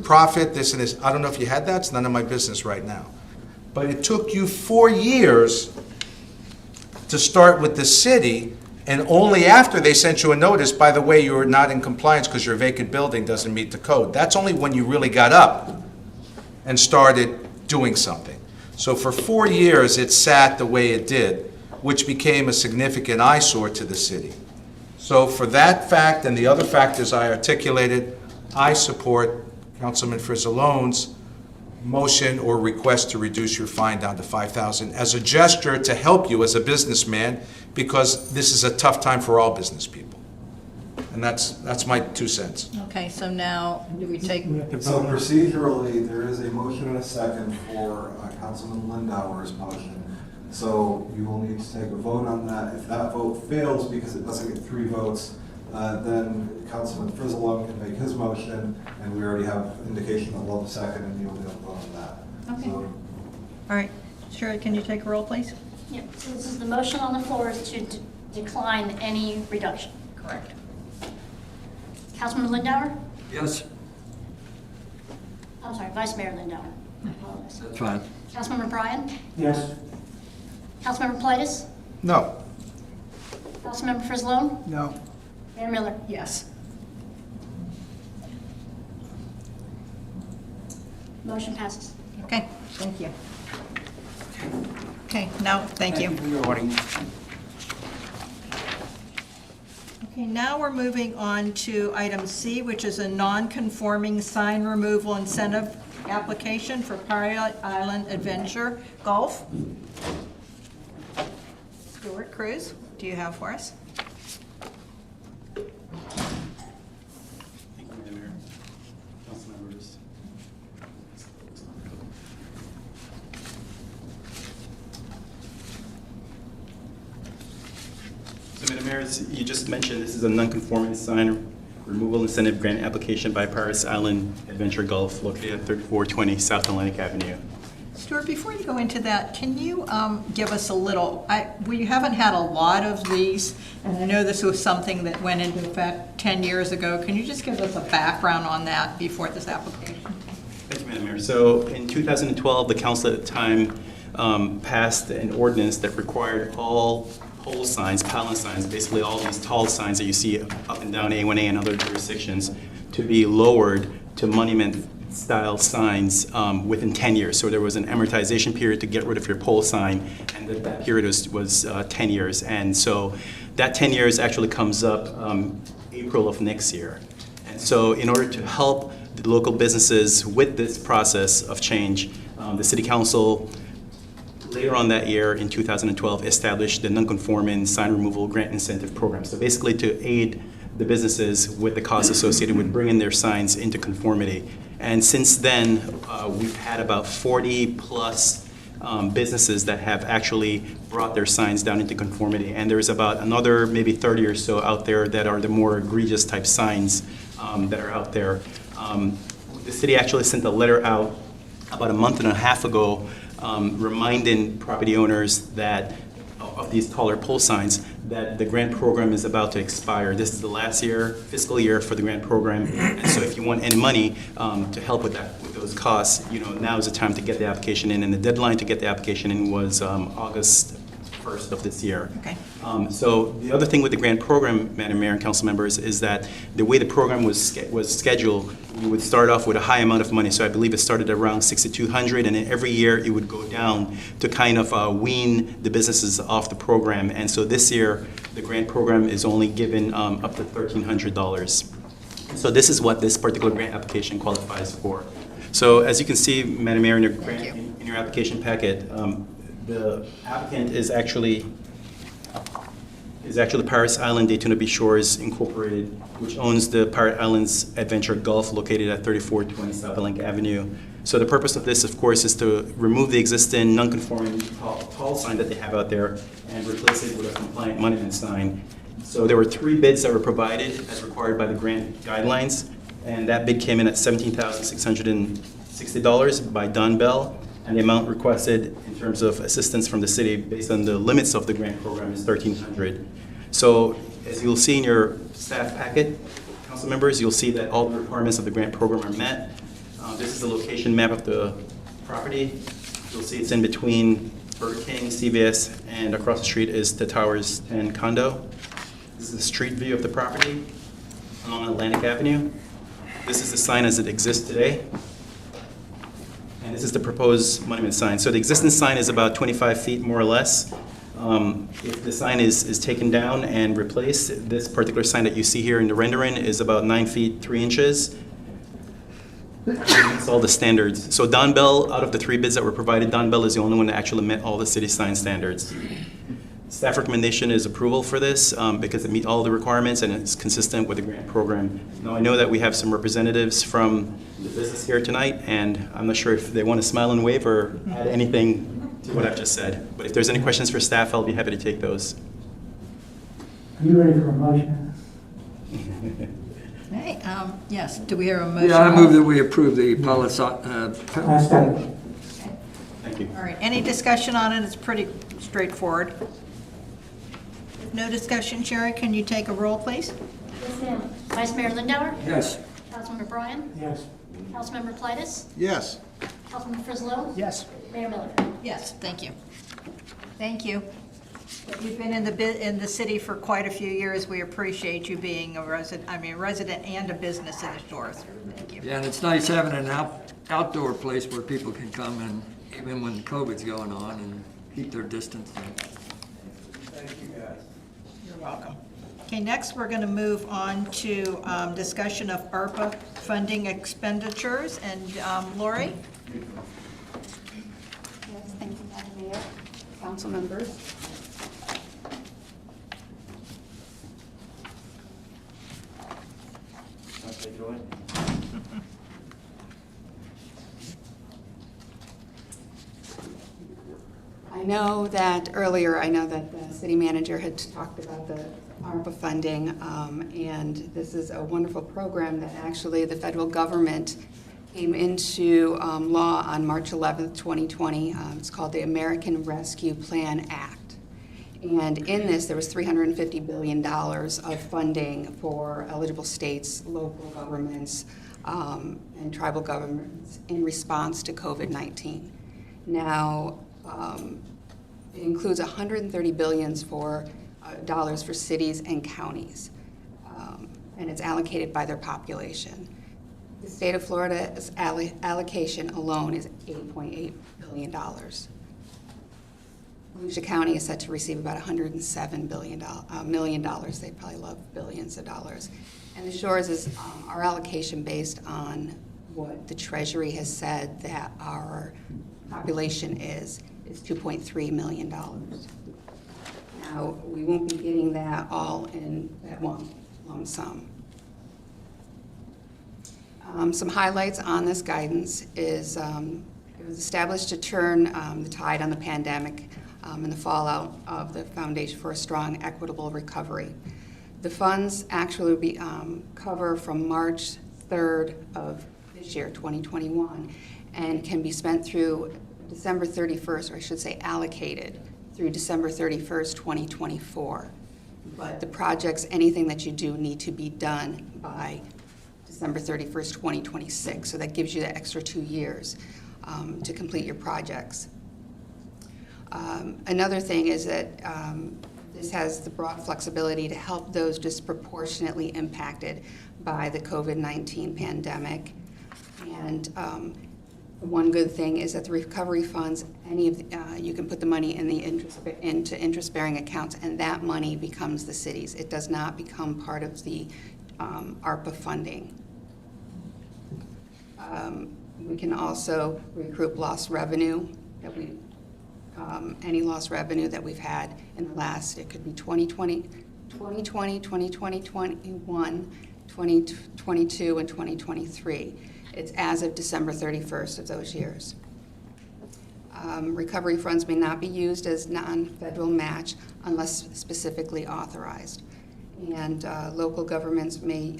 profit, this and this. I don't know if you had that. It's none of my business right now. But it took you 4 years to start with the city And only after they sent you a notice, by the way, you're not in compliance because your vacant building doesn't meet the code. That's only when you really got up and started doing something. So for 4 years, it sat the way it did, which became a significant eyesore to the city. So for that fact and the other factors I articulated, I support Councilman Frizzalone's motion or request to reduce your fine down to $5,000 as a gesture to help you as a businessman, because this is a tough time for all business people. And that's my 2 cents. Okay, so now, do we take, So procedurally, there is a motion and a second for Councilman Lindauer's motion. So you will need to take a vote on that. If that vote fails because it doesn't get 3 votes, then Councilman Frizzalone can make his motion, and we already have indication that we'll have a second, and you'll be able to vote on that. Okay. So, all right, Shirley, can you take a roll, please? Yeah, so this is the motion on the floor is to decline any reduction. Correct. Councilman Lindauer? Yes, I'm sorry, Vice Mayor Lindauer. I apologize. that's fine. Councilmember Bryan? Yes. Councilmember Plitus? No. Councilmember Frizzalone? No. Mayor Miller? Yes. Motion passes. Okay, thank you. Okay, now, thank you. for your audience. Okay, now we're moving on to item C, which is a non-conforming sign removal incentive application for Pirate Island Adventure Golf. Stuart Cruz, do you have for us? Thank you, Madam Mayor, council members. So, Madam Mayor, as you just mentioned, this is a non-conforming sign removal incentive grant application by Paris Island Adventure Golf located at 3420 South Atlantic Avenue. Stuart, before you go into that, can you give us a little, we haven't had a lot of these, and I know this was something that went into effect 10 years ago. Can you just give us a background on that before this application? Thank you, Madam Mayor. So in 2012, the council at the time passed an ordinance that required all pole signs, pylon signs, basically all these tall signs that you see up and down A1A and other jurisdictions, to be lowered to monument-style signs within 10 years. So there was an amortization period to get rid of your pole sign, and that period was 10 years. And so that 10 years actually comes up April of next year. And so in order to help the local businesses with this process of change, the City Council later on that year in 2012 established the non-conforming sign removal grant incentive program. So basically to aid the businesses with the costs associated with bringing their signs into conformity. And since then, we've had about 40 plus businesses that have actually brought their signs down into conformity. And there's about another maybe 30 or so out there that are the more egregious type signs that are out there. The city actually sent a letter out about a month and a half ago reminding property owners that of these taller pole signs that the grant program is about to expire. This is the last fiscal year for the grant program, and so if you want any money to help with those costs, now is the time to get the application in, and the deadline to get the application in was August 1st of this year. Okay. So the other thing with the grant program, Madam Mayor and council members, is that the way the program was scheduled, you would start off with a high amount of money. So I believe it started around $6,200, and then every year it would go down to kind of wean the businesses off the program. And so this year, the grant program is only given up to $1,300. So this is what this particular grant application qualifies for. So as you can see, Madam Mayor, in your application packet, the applicant is actually Paris Island Daytona Beach Shores Incorporated, which owns the Pirate Islands Adventure Golf located at 3420 South Atlantic Avenue. So the purpose of this, of course, is to remove the existing non-conforming tall sign that they have out there and replace it with a compliant monument sign. So there were 3 bids that were provided as required by the grant guidelines, and that bid came in at $17,660 by Don Bell. And the amount requested in terms of assistance from the city based on the limits of the grant program is $1,300. So as you'll see in your staff packet, council members, you'll see that all the requirements of the grant program are met. This is the location map of the property. You'll see it's in between Burger King, CVS, and across the street is the Towers 10 condo. This is the street view of the property along Atlantic Avenue. This is the sign as it exists today. And this is the proposed monument sign. So the existing sign is about 25 feet, more or less. If the sign is taken down and replaced, this particular sign that you see here in the rendering is about 9 feet, 3 inches. It's all the standards. So Don Bell, out of the 3 bids that were provided, Don Bell is the only one that actually met all the city sign standards. Staff recommendation is approval for this because it meets all the requirements and it's consistent with the grant program. Now, I know that we have some representatives from the business here tonight, and I'm not sure if they want to smile and wave or add anything to what I've just said. But if there's any questions for staff, I'll be happy to take those. Are you ready for a motion? Hey, yes, do we hear a motion? Yeah, I move that we approve the policy. I second. Thank you. All right, any discussion on it? It's pretty straightforward. If no discussion, Sherry, can you take a roll, please? Yes, ma'am. Vice Mayor Lindauer? Yes. Councilmember Bryan? Yes. Councilmember Plitus? Yes. Councilmember Frislow? Yes. Mayor Miller? Yes, thank you. Thank you. You've been in the city for quite a few years. We appreciate you being a resident and a business in the Shores. Thank you. Yeah, and it's nice having an outdoor place where people can come and even when COVID's going on and keep their distance. You're welcome. Okay, next we're going to move on to discussion of ARPA funding expenditures. And Lori? Yes, thank you, Madam Mayor, council members. I know that the city manager had talked about the ARPA funding, and this is a wonderful program that actually the federal government came into law on March 11th, 2020. It's called the American Rescue Plan Act. And in this, there was $350 billion of funding for eligible states, local governments, and tribal governments in response to COVID-19. Now, it includes $130 billion for dollars for cities and counties, and it's allocated by their population. The state of Florida's allocation alone is $8.8 billion. Volusia County is set to receive about $107 million. They probably love billions of dollars. And the Shores is our allocation based on what the Treasury has said that our population is $2.3 million. Now, we won't be getting that all in that one lump sum. Some highlights on this guidance is it was established to turn the tide on the pandemic and the fallout of the Foundation for a Strong, Equitable Recovery. The funds actually will be cover from March 3rd of this year, 2021, and can be spent through December 31st, or I should say allocated through December 31st, 2024. But the projects, anything that you do, need to be done by December 31st, 2026. So that gives you the extra 2 years to complete your projects. Another thing is that this has the broad flexibility to help those disproportionately impacted by the COVID-19 pandemic. And one good thing is that the recovery funds, you can put the money in into interest-bearing accounts, and that money becomes the city's. It does not become part of the ARPA funding. We can also recoup lost revenue that any lost revenue that we've had in the last, it could be 2020, 2021, 2022, and 2023. It's as of December 31st of those years. Recovery funds may not be used as non-federal match unless specifically authorized. And local governments may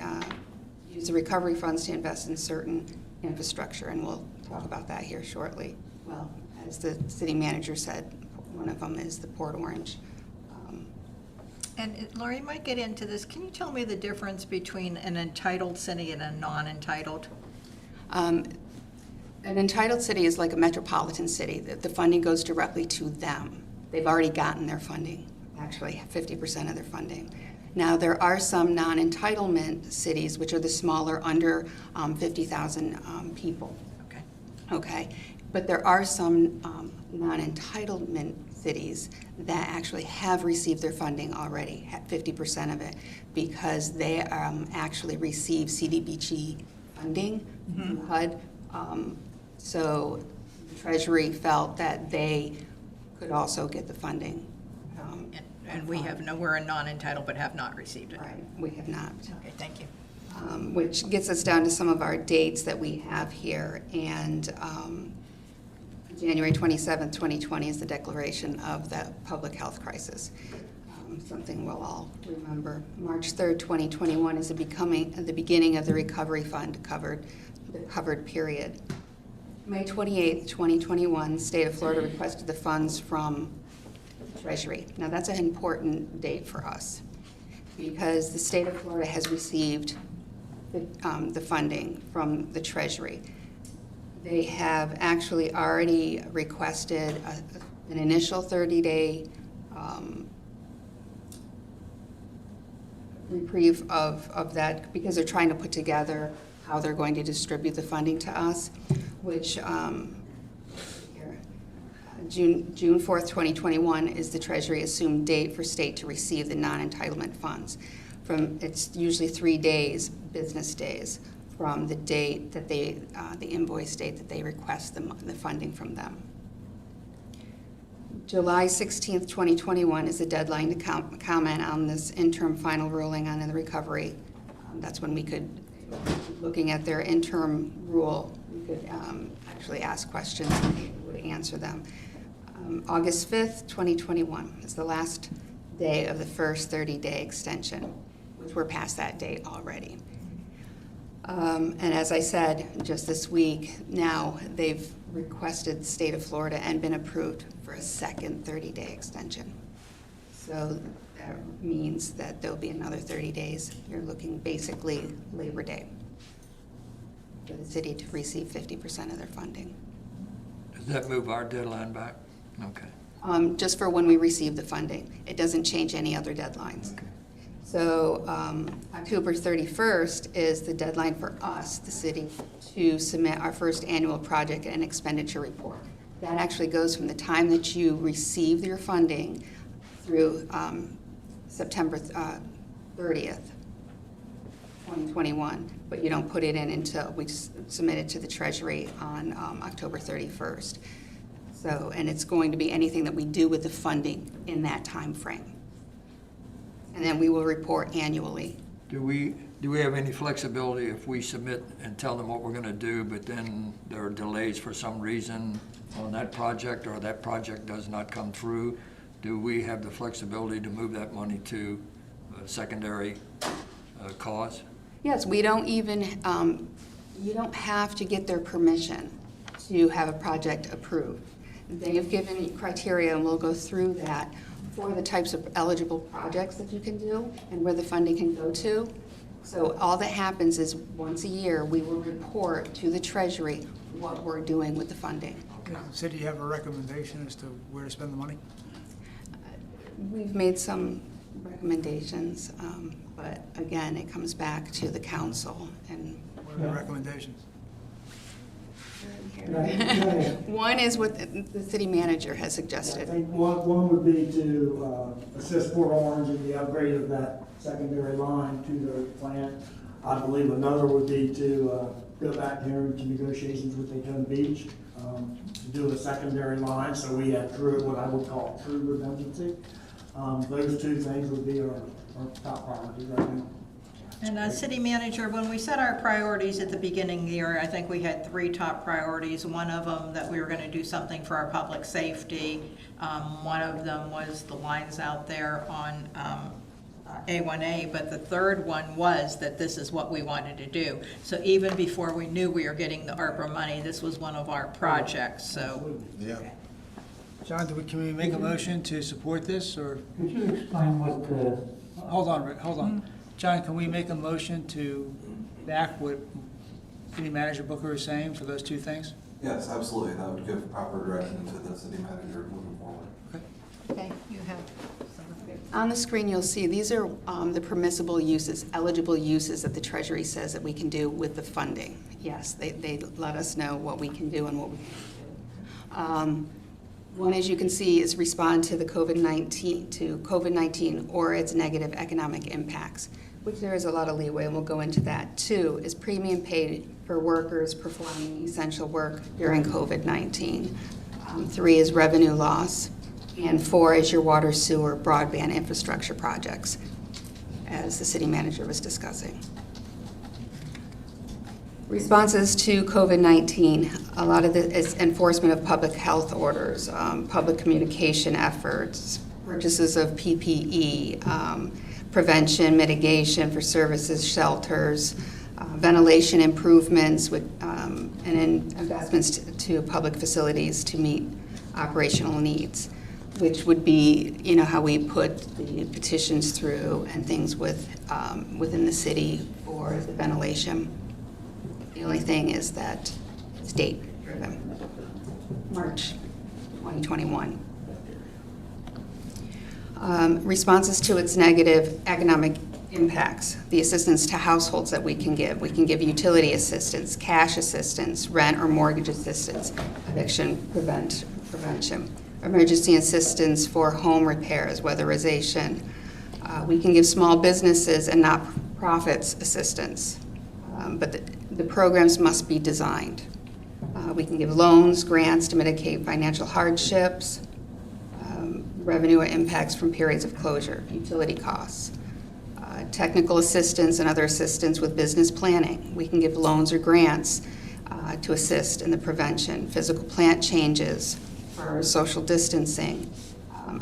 use the recovery funds to invest in certain infrastructure, and we'll talk about that here shortly. Well, as the city manager said, one of them is the Port Orange. And Lori, you might get into this. Can you tell me the difference between an entitled city and a non-entitled? An entitled city is like a metropolitan city. The funding goes directly to them. They've already gotten their funding, actually 50% of their funding. Now, there are some non-entitlement cities, which are the smaller, under 50,000 people. Okay. Okay, but there are some non-entitlement cities that actually have received their funding already, 50% of it, because they actually receive CDBG funding through HUD. So the Treasury felt that they could also get the funding. And we have no, we're a non-entitled but have not received it. Right, we have not. Okay, thank you. Which gets us down to some of our dates that we have here. And January 27th, 2020 is the declaration of the public health crisis, something we'll all remember. March 3rd, 2021 is the beginning of the recovery fund covered period. May 28th, 2021, State of Florida requested the funds from Treasury. Now, that's an important date for us because the State of Florida has received the funding from the Treasury. They have actually already requested an initial 30-day reprieve of that because they're trying to put together how they're going to distribute the funding to us, which June 4th, 2021 is the Treasury assumed date for state to receive the non-entitlement funds. It's usually 3 days, business days, from the date that the invoice date that they request the funding from them. July 16th, 2021 is the deadline to comment on this interim final ruling on the recovery. That's when we could, looking at their interim rule, we could actually ask questions and they would answer them. August 5th, 2021 is the last day of the first 30-day extension, which we're past that date already. And as I said, just this week, now they've requested the state of Florida and been approved for a second 30-day extension. So that means that there'll be another 30 days. You're looking basically Labor Day for the city to receive 50% of their funding. Does that move our deadline back? Okay. Just for when we receive the funding. It doesn't change any other deadlines. Okay. So October 31st is the deadline for us, the city, to submit our first annual project and expenditure report. That actually goes from the time that you receive your funding through September 30th, 2021, but you don't put it in until we submit it to the Treasury on October 31st. So, and it's going to be anything that we do with the funding in that time frame. And then we will report annually. Do we have any flexibility if we submit and tell them what we're going to do, but then there are delays for some reason on that project or that project does not come through? Do we have the flexibility to move that money to a secondary cause? Yes, we don't even, you don't have to get their permission to have a project approved. They've given you criteria, and we'll go through that, for the types of eligible projects that you can do and where the funding can go to. So all that happens is once a year, we will report to the Treasury what we're doing with the funding. Okay. So do you have a recommendation as to where to spend the money? We've made some recommendations, but again, it comes back to the council. And What are the recommendations? one is what the city manager has I suggested. think one would be to assist Port Orange in the upgrade of that secondary line to their plant. I believe another would be to go back there into negotiations with Daytona Beach to do a secondary line, so we have true, what I would call true redundancy. Those two things would be our top priorities right now. And City Manager, when we set our priorities at the beginning of the year, I think we had 3 top priorities. One of them that we were going to do something for our public safety. One of them was the lines out there on A1A, but the third one was that this is what we wanted to do. So even before we knew we were getting the ARPA money, this was one of our projects, so. Yeah. John, can we make a motion to support this, or? Could you explain what the... Hold on, Rick, hold on. John, can we make a motion to back what City Manager Booker is saying for those 2 things? Yes, absolutely. That would give proper direction to the city manager moving forward. Okay, you have some of it. On the screen, you'll see these are the permissible uses, eligible uses that the Treasury says that we can do with the funding. Yes, they let us know what we can do and what we can't do. One, as you can see, is respond to the COVID-19 or its negative economic impacts, which there is a lot of leeway, and we'll go into that. 2 is premium paid for workers performing essential work during COVID-19. 3 is revenue loss. And 4 is your water, sewer, broadband infrastructure projects, as the city manager was discussing. Responses to COVID-19, a lot of it is enforcement of public health orders, public communication efforts, purchases of PPE, prevention, mitigation for services, shelters, ventilation improvements, with, and investments to public facilities to meet operational needs, which would be, you know, how we put the petitions through and things with, within the city for the ventilation. The only thing is that it's date-driven, March 2021. Responses to its negative economic impacts, the assistance to households that we can give. We can give utility assistance, cash assistance, rent or mortgage assistance, eviction prevention, emergency assistance for home repairs, weatherization. We can give small businesses and not-profits assistance, but the programs must be designed. We can give loans, grants to mitigate financial hardships, revenue impacts from periods of closure, utility costs, technical assistance and other assistance with business planning. We can give loans or grants to assist in the prevention, physical plant changes for social distancing,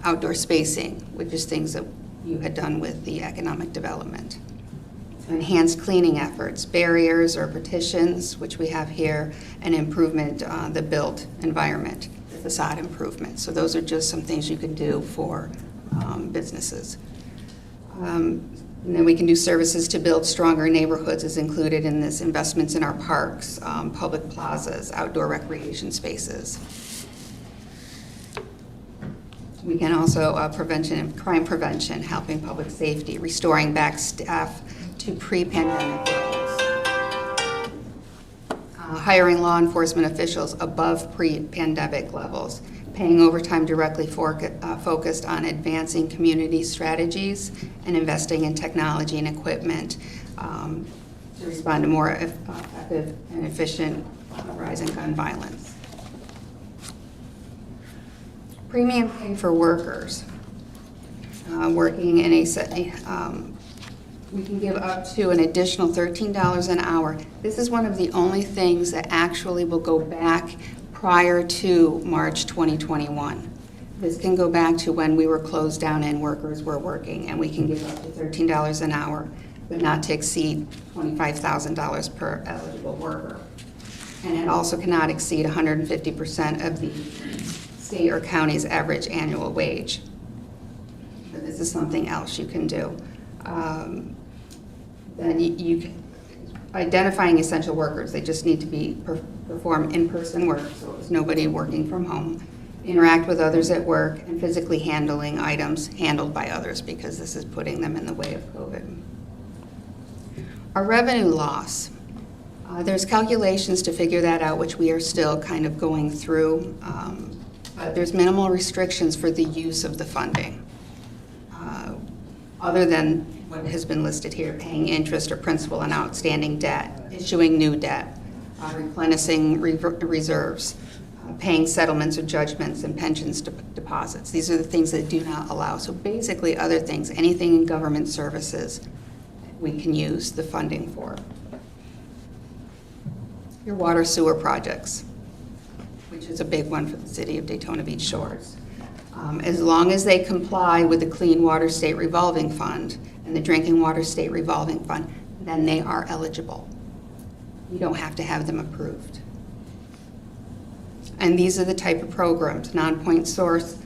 outdoor spacing, which is things that you had done with the economic development. Enhanced cleaning efforts, barriers or partitions, which we have here, and improvement on the built environment, the facade improvement. So those are just some things you can do for businesses. And then we can do services to build stronger neighborhoods is included in this, investments in our parks, public plazas, outdoor recreation spaces. We can also crime prevention, helping public safety, restoring back staff to pre-pandemic levels. Hiring law enforcement officials above pre-pandemic levels, paying overtime directly focused on advancing community strategies and investing in technology and equipment to respond to more effective and efficient rise in gun violence. Premium pay for workers working in a we can give up to an additional $13 an hour. This is one of the only things that actually will go back prior to March 2021. This can go back to when we were closed down and workers were working, and we can give up to $13 an hour, but not to exceed $25,000 per eligible worker. And it also cannot exceed 150% of the state or county's average annual wage. But this is something else you can do. Then you can, identifying essential workers, they just need to be perform in-person work, so there's nobody working from home, interact with others at work, and physically handling items handled by others, because this is putting them in the way of COVID. Our revenue loss, there's calculations to figure that out, which we are still kind of going through, but there's minimal restrictions for the use of the funding, other than what has been listed here, paying interest or principal on outstanding debt, issuing new debt, replenishing reserves, paying settlements or judgments and pensions deposits. These are the things that do not allow. So basically other things, anything in government services, we can use the funding for. Your water sewer projects, which is a big one for the city of Daytona Beach Shores. As long as they comply with the Clean Water State Revolving Fund and the Drinking Water State Revolving Fund, then they are eligible. You don't have to have them approved. And these are the type of programs: non-point source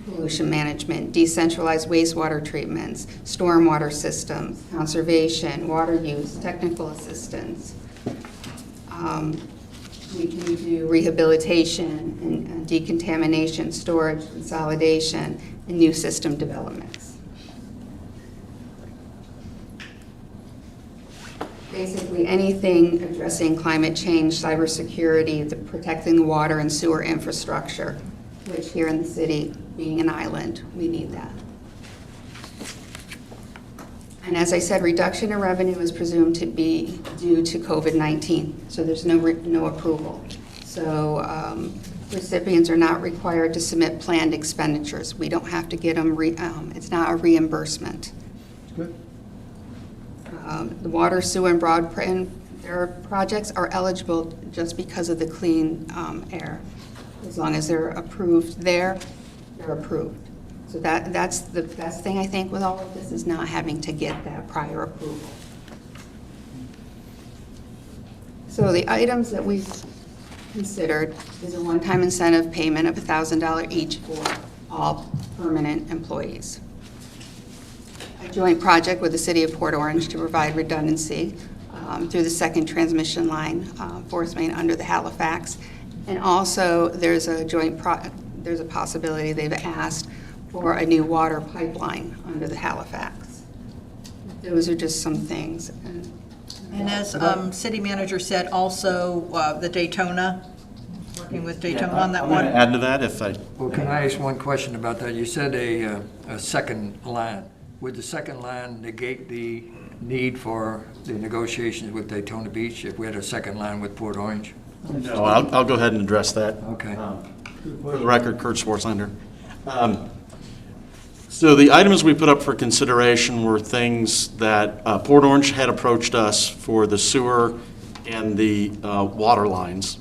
pollution management, decentralized wastewater treatments, stormwater systems, conservation, water use, technical assistance. We can do rehabilitation and decontamination, storage, consolidation, and new system developments. basically anything addressing climate change, cybersecurity, protecting the water and sewer infrastructure, which here in the city, being an island, we need that. And as I said, reduction in revenue is presumed to be due to COVID-19, so there's no approval. So recipients are not required to submit planned expenditures. We don't have to get them, it's not a reimbursement. Good. The water, sewer, and broadband projects are eligible just because of the clean air. As long as they're approved there, they're approved. So that's the best thing, I think, with all of this, is not having to get that prior approval. So the items that we've considered is a one-time incentive payment of $1,000 each for all permanent employees. A joint project with the City of Port Orange to provide redundancy through the second transmission line, force main under the Halifax. And also, there's a there's a possibility they've asked for a new water pipeline under the Halifax. Those are just some things. And as city manager said, also the Daytona, working with Daytona on that I'm going one. to add to that if I. Well, can I ask one question about that? You said a second line. Would the second line negate the need for the negotiations with Daytona Beach if we had a second line with Port Orange? No, I'll go ahead and address that. Okay. For the record, Kurt Swartzlander. So the items we put up for consideration were things that Port Orange had approached us for the sewer and the water lines.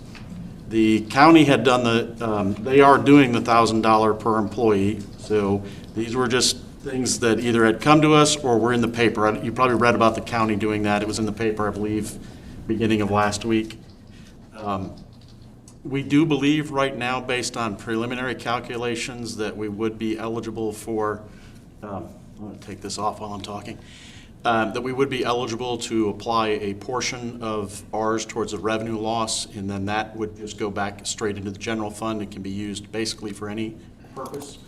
The county had done they are doing the $1,000 per employee. So these were just things that either had come to us or were in the paper. You probably read about the county doing that. It was in the paper, I believe, beginning of last week. We do believe right now, based on preliminary calculations, that we would be eligible for, I'm going to take this off while I'm talking, that we would be eligible to apply a portion of ours towards a revenue loss, and then that would just go back straight into the general fund. It can be used basically for any purpose.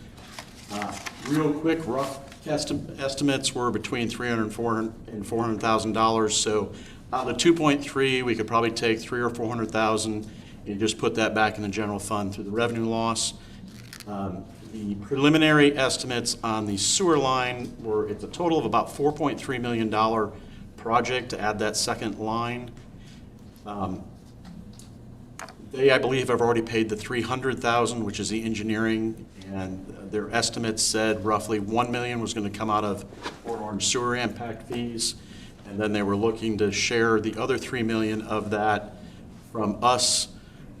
Real quick, rough estimates were between $300,000 and $400,000. So out of the 2.3, we could probably take $300,000 or $400,000 and just put that back in the general fund through the revenue loss. The preliminary estimates on the sewer line were, it's a total of about $4.3 million project to add that second line. They, I believe, have already paid the $300,000, which is the engineering, and their estimates said roughly $1 million was going to come out of Port Orange sewer impact fees, and then they were looking to share the other $3 million of that from us,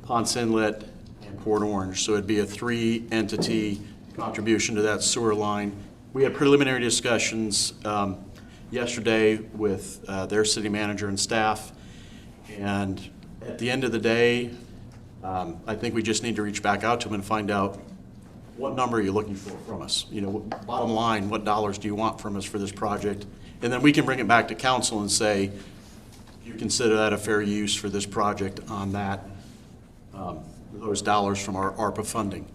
Ponce Inlet, and Port Orange. So it'd be a 3-entity contribution to that sewer line. We had preliminary discussions yesterday with their city manager and staff, and at the end of the day, I think we just need to reach back out to them and find out what number are you looking for from us. You know, bottom line, what dollars do you want from us for this project? And then we can bring it back to council and say, do you consider that a fair use for this project on that, those dollars from our ARPA funding?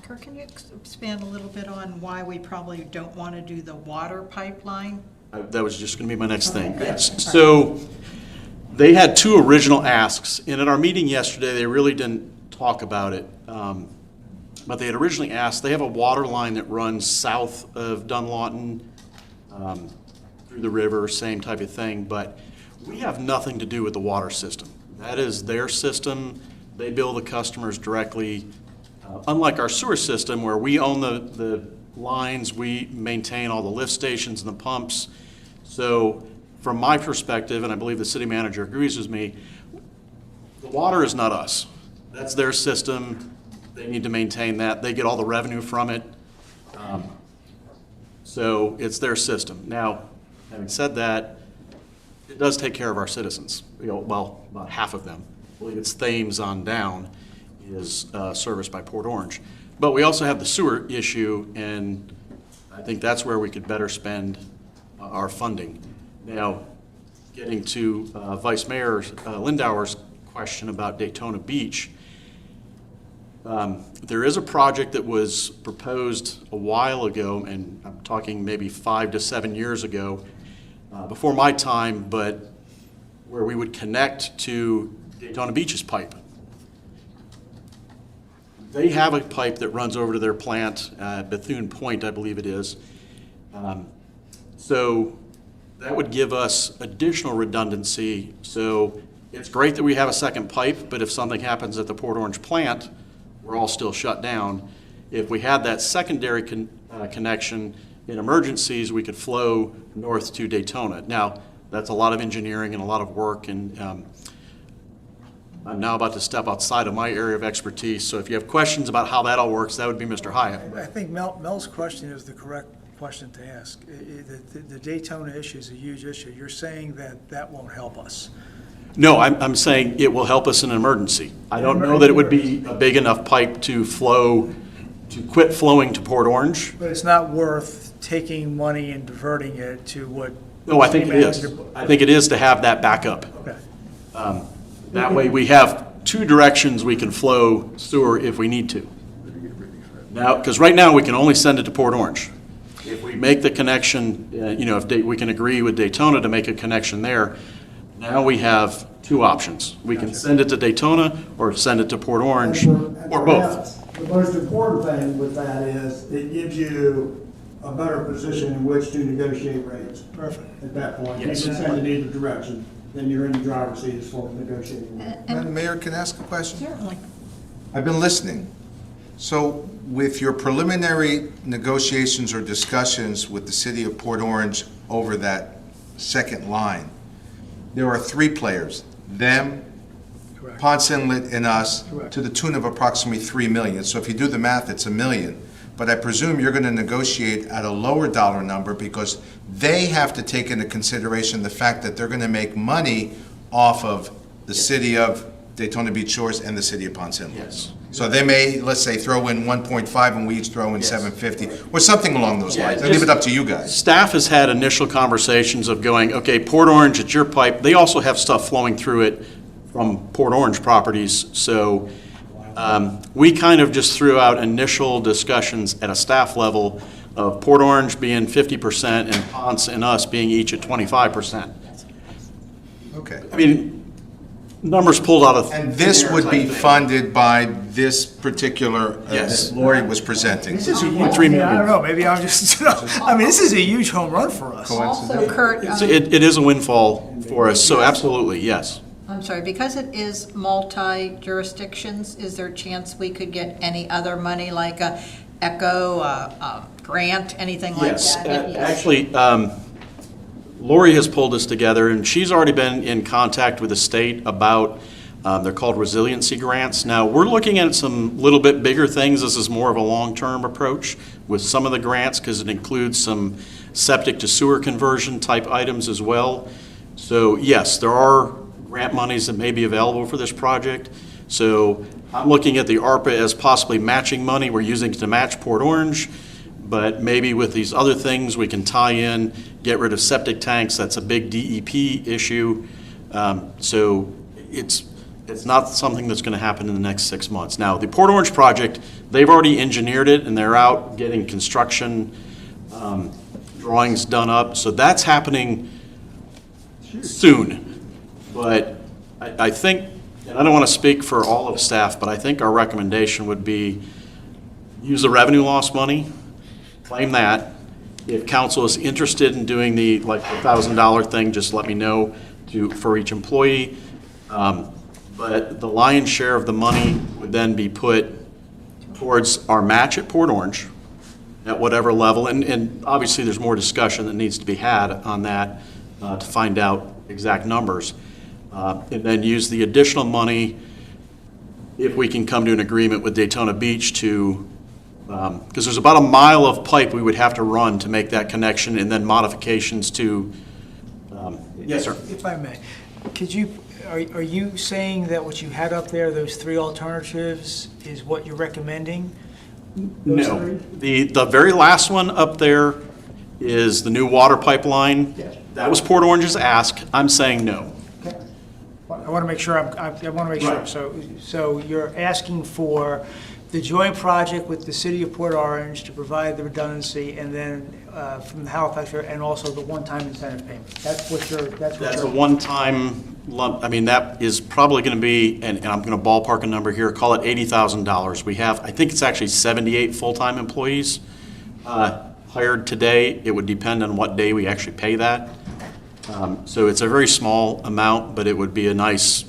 Kirk, can you expand a little bit on why we probably don't want to do the water pipeline? That was just going to be my next thing. So they had two original asks, and at our meeting yesterday, they really didn't talk about it. But they had originally asked, they have a water line that runs south of Dunlawton through the river, same type of thing, but we have nothing to do with the water system. That is their system. They bill the customers directly. Unlike our sewer system, where we own the lines, we maintain all the lift stations and the pumps. So from my perspective, and I believe the city manager agrees with me, the water is not us. That's their system. They need to maintain that. They get all the revenue from it. So it's their system. Now, having said that, it does take care of our citizens. You know, well, about half of them. I believe it's Thames on down is serviced by Port Orange. But we also have the sewer issue, and I think that's where we could better spend our funding. Now, getting to Vice Mayor Lindauer's question about Daytona Beach, there is a project that was proposed a while ago, and I'm talking maybe 5 to 7 years ago, before my time, but where we would connect to Daytona Beach's pipe. They have a pipe that runs over to their plant, Bethune Point, I believe it is. So that would give us additional redundancy. So it's great that we have a second pipe, but if something happens at the Port Orange plant, we're all still shut down. If we had that secondary connection in emergencies, we could flow north to Daytona. Now, that's a lot of engineering and a lot of work, and I'm now about to step outside of my area of expertise. So if you have questions about how that all works, that would be Mr. Hyatt. I think Mel's question is the correct question to ask. The Daytona issue is a huge issue. You're saying that that won't help us. No, I'm saying it will help us in an emergency. I don't know that it would be a big enough pipe to quit flowing to Port Orange. But it's not worth taking money and diverting it to what? No, I think it is. I think it is to have that backup. Okay. That way we have two directions we can flow sewer if we need to. Now, because right now we can only send it to Port Orange. If we make the connection, if we can agree with Daytona to make a connection there, now we have two options. We can send it to Daytona or send it to Port Orange, or both. The most important thing with that is it gives you a better position in which to negotiate rates. Perfect. At that point, Yes. you can send in either direction, then you're in the driver's seat as far as negotiating. Madam Mayor, can I ask a question? Certainly. I've been listening. So with your preliminary negotiations or discussions with the city of Port Orange over that second line, there are three players, them, Correct. Ponce Inlet, and us, Correct. to the tune of approximately 3 million. So if you do the math, it's $1 million. But I presume you're going to negotiate at a lower dollar number because they have to take into consideration the fact that they're going to make money off of the city of Daytona Beach Shores and the city of Ponce Inlet. Yes. So they may, let's say, throw in 1.5 and we each throw in Yes. 750, or something along those lines. I leave just- it up to you guys. Staff has had initial conversations of going, okay, Port Orange, it's your pipe. They also have stuff flowing through it from Port Orange properties. So we kind of just threw out initial discussions at a staff level of Port Orange being 50% and Ponce and us being each at 25%. Okay. I mean, numbers pulled out of. And this would be funded by this particular, Yes. that Lori was presenting. This is a huge, 3 I million. don't know, maybe I'm just, this is a huge home run for us. Also, Kurt, It is a windfall for us, so absolutely, yes. I'm sorry, because it is multi-jurisdictions, is there a chance we could get any other money, like a ECHO, a grant, anything like Yes, that? actually, Lori has pulled this together, and she's already been in contact with the state about, they're called Resiliency Grants. Now, we're looking at some little bit bigger things. This is more of a long-term approach with some of the grants, because it includes some septic to sewer conversion type items as well. So, yes, there are grant monies that may be available for this project. So I'm looking at the ARPA as possibly matching money. We're using it to match Port Orange, but maybe with these other things, we can tie in, get rid of septic tanks. That's a big DEP issue. So it's not something that's going to happen in the next 6 months. Now, the Port Orange project, they've already engineered it, and they're out getting construction drawings done up. So that's happening soon. But I think, and I don't want to speak for all of staff, but I think our recommendation would be use the revenue loss money, claim that. If council is interested in doing the $1,000 thing, just let me know for each employee. But the lion's share of the money would then be put towards our match at Port Orange at whatever level. And obviously there's more discussion that needs to be had on that to find out exact numbers. And then use the additional money if we can come to an agreement with Daytona Beach to, because there's about a mile of pipe we would have to run to make that connection, and then modifications to, yes, sir. If I may, are you saying that what you had up there, those three alternatives, is what you're recommending? Those No. three? The very last one up there is the new water pipeline. That was Port Orange's ask. I'm saying no. I want to make sure, I want to make sure. Right. So you're asking for the joint project with the city of Port Orange to provide the redundancy, and then from the Halifax, and also the one-time incentive payment. That's That's a one-time lump, I mean, that is probably going to be, and I'm going to ballpark a number here, call it $80,000. We have, I think it's actually 78 full-time employees hired today. It would depend on what day we actually pay that. So it's a very small amount, but it would be a nice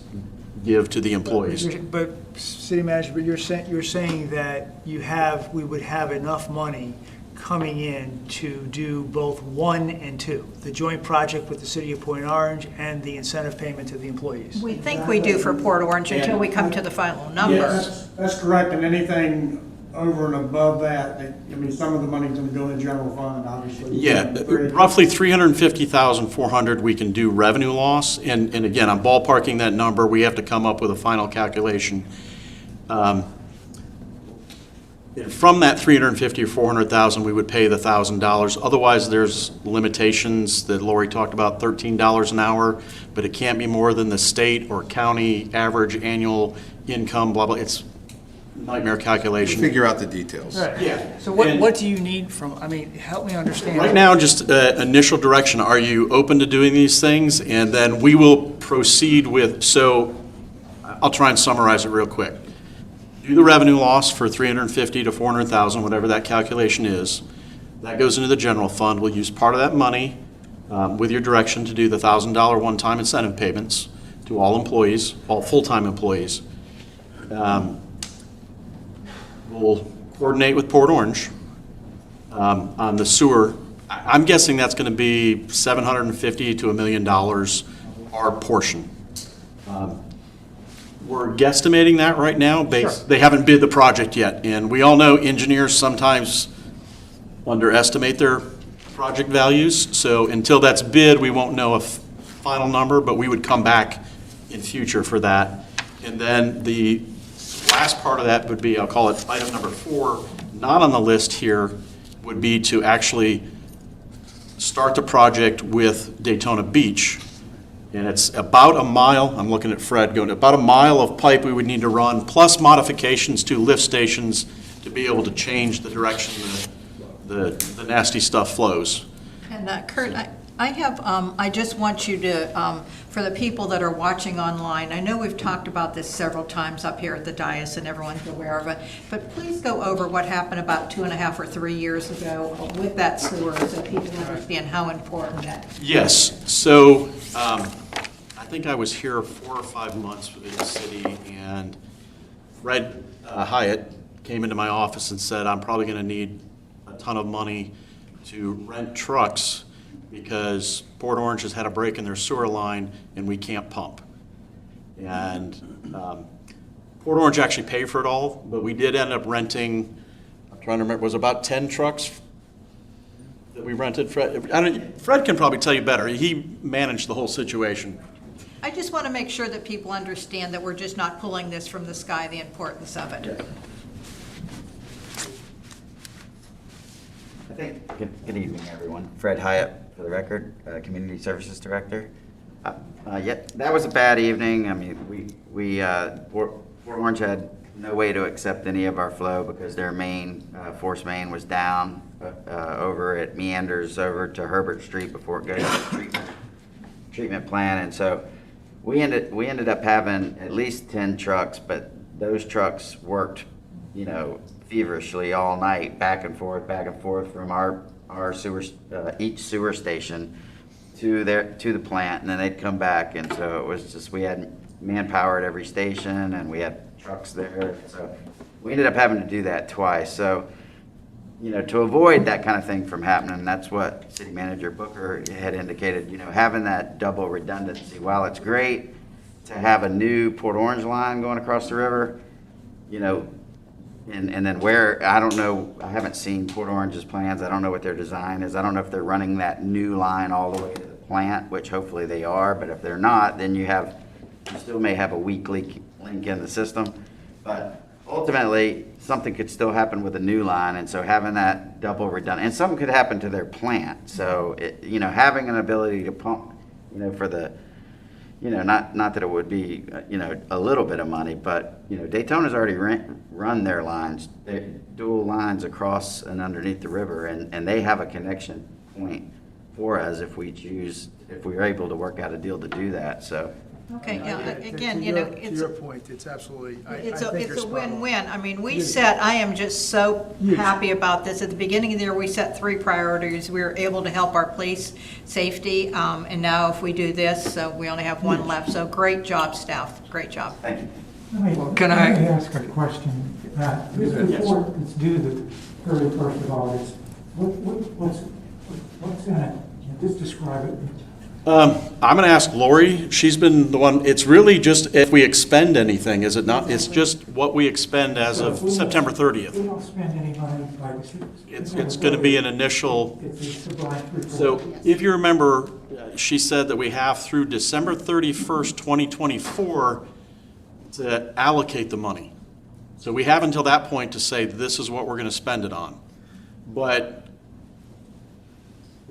give to the employees. But, City Manager, but you're saying that we would have enough money coming in to do both 1 and 2, the joint project with the City of Point Orange and the incentive payment to the employees. We think we do for Port Orange until we come to the final number. Yes, that's correct, and anything over and above that, I mean, some of the money's gonna go in the general fund, obviously. Yeah, roughly $350,400 we can do revenue loss, and again, I'm ballparking that number. We have to come up with a final calculation. And from that $350,000 or $400,000, we would pay the $1,000. Otherwise, there's limitations that Lori talked about, $13 an hour, but it can't be more than the state or county average annual income, blah, blah. It's nightmare calculation. Figure out the details. Right. Yeah. So what do you need from, I mean, help me understand. Right now, just initial direction. Are you open to doing these things? And then we will proceed with, so I'll try and summarize it real quick. Do the revenue loss for $350,000 to $400,000, whatever that calculation is. That goes into the general fund. We'll use part of that money with your direction to do the $1,000 one-time incentive payments to all employees, all full-time employees. We'll coordinate with Port Orange on the sewer. I'm guessing that's going to be $750,000 to $1 million, our portion. We're guesstimating that right now. They haven't bid the project yet, and we all know engineers sometimes underestimate their project values. So until that's bid, we won't know a final number, but we would come back in future for that. And then the last part of that would be, I'll call it item number 4, not on the list here, would be to actually start the project with Daytona Beach. And it's about a mile, I'm looking at Fred going, about a mile of pipe we would need to run, plus modifications to lift stations to be able to change the direction the nasty stuff flows. And Kurt, I just want you to, for the people that are watching online, I know we've talked about this several times up here at the dais and everyone's aware of it, but please go over what happened about 2.5 or 3 years ago with that sewer so people understand how important that is. Yes, so I think I was here 4 or 5 months within the city, and Fred Hyatt came into my office and said, I'm probably going to need a ton of money to rent trucks because Port Orange has had a break in their sewer line and we can't pump. And Port Orange actually paid for it all, but we did end up renting, I'm trying to remember, it was about 10 trucks that we rented. Fred can probably tell you better. He managed the whole situation. I just want to make sure that people understand that we're just not pulling this from the sky, the importance of it. Good evening, everyone. Fred Hyatt, for the record, Community Services Director. Yeah, that was a bad evening. I mean, Port Orange had no way to accept any of our flow because their main, force main was down over at meanders over to Herbert Street before it goes to the treatment plant. And so we ended up having at least 10 trucks, but those trucks worked, feverishly all night, back and forth from our sewer, each sewer station to the plant, and then they'd come back. And so it was just, we had manpower at every station and we had trucks there. So we ended up having to do that twice. So, to avoid that kind of thing from happening, that's what City Manager Booker had indicated, having that double redundancy. While it's great to have a new Port Orange line going across the river, and then where, I don't know, I haven't seen Port Orange's plans. I don't know what their design is. I don't know if they're running that new line all the way to the plant, which hopefully they are, but if they're not, then you still may have a weak link in the system. But ultimately, something could still happen with a new line, and so having that double redundant, and something could happen to their plant. So, having an ability to pump, for the, not that it would be, a little bit of money, but, Daytona's already run their lines, dual lines across and underneath the river, and they have a connection point for us if we choose, if we're able to work out a deal to do that. So Okay, yeah, To again, your- it's. To your point, it's absolutely, I It's think a, you're it's a spot on. win-win. I mean, we Huge. set, I am just so Huge. happy about this. At the beginning of the year, we set 3 priorities. We were able to help our police safety, and now if we do this, we only have 1 left. So great job, staff. Great job. Thank you. Can Let I- me ask a question? This report is due the 31st of August. What's in it? Just describe it. I'm going to ask Lori. She's been the one, it's really just if we expend anything, is it not? It's just what we expend as of September 30th. We don't spend any money like It's going to be an initial, It's a blank report. so if you remember, she said that we have through December 31st, 2024 to allocate the money. So we have until that point to say, this is what we're going to spend it on. But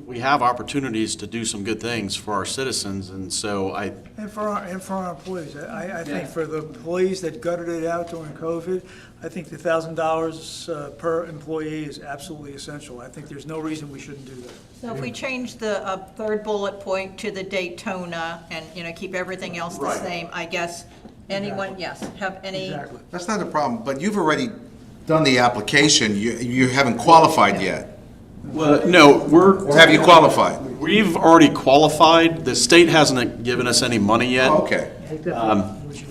we have opportunities to do some good things for our citizens, and so And for our employees, I think for the employees that gutted it out during COVID, I think the $1,000 per employee is absolutely essential. I think there's no reason we shouldn't do that. So if we change the 3rd bullet point to the Daytona and, keep everything else the Right. same, I guess, anyone, yes, have any? Exactly. That's not a problem, but you've already done the application, you haven't qualified yet. well, no, Or have you qualified? we've already qualified. The state hasn't given us any money yet. Okay.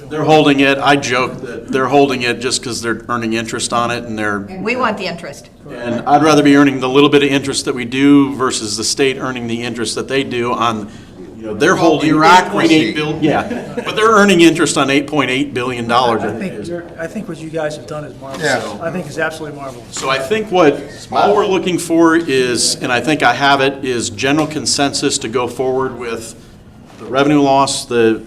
They're holding it. I joke that they're holding it just because they're earning interest on it, and We want the interest. and I'd rather be earning the little bit of interest that we do versus the state earning the interest that they do on, they're holding Bureaucracy. $8.8 billion. Yeah, but they're earning interest on $8.8 billion. I think what you guys have done is marvelous. Yeah. I think it's absolutely marvelous. So I think all we're looking for is, and I think I have it, is general consensus to go forward with the revenue loss, the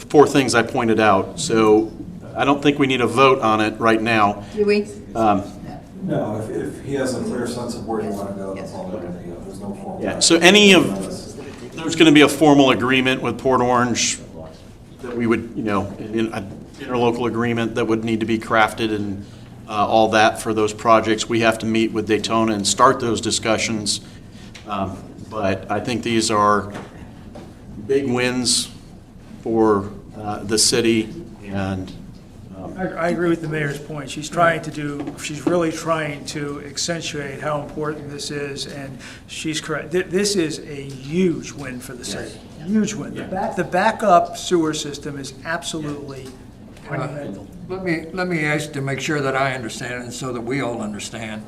4 things I pointed out. So I don't think we need a vote on it right now. Do we? No, if he has a clear sense of where you want to go, that's all they're going to do. There's no formal. Yeah, so there's going to be a formal agreement with Port Orange that we would, in an interlocal agreement that would need to be crafted and all that for those projects. We have to meet with Daytona and start those discussions. But I think these are big wins for the city, and I agree with the mayor's point. She's really trying to accentuate how important this is, and she's correct. This is a huge win for the city. Huge win. The backup sewer system is absolutely monumental. Let me ask to make sure that I understand and so that we all understand.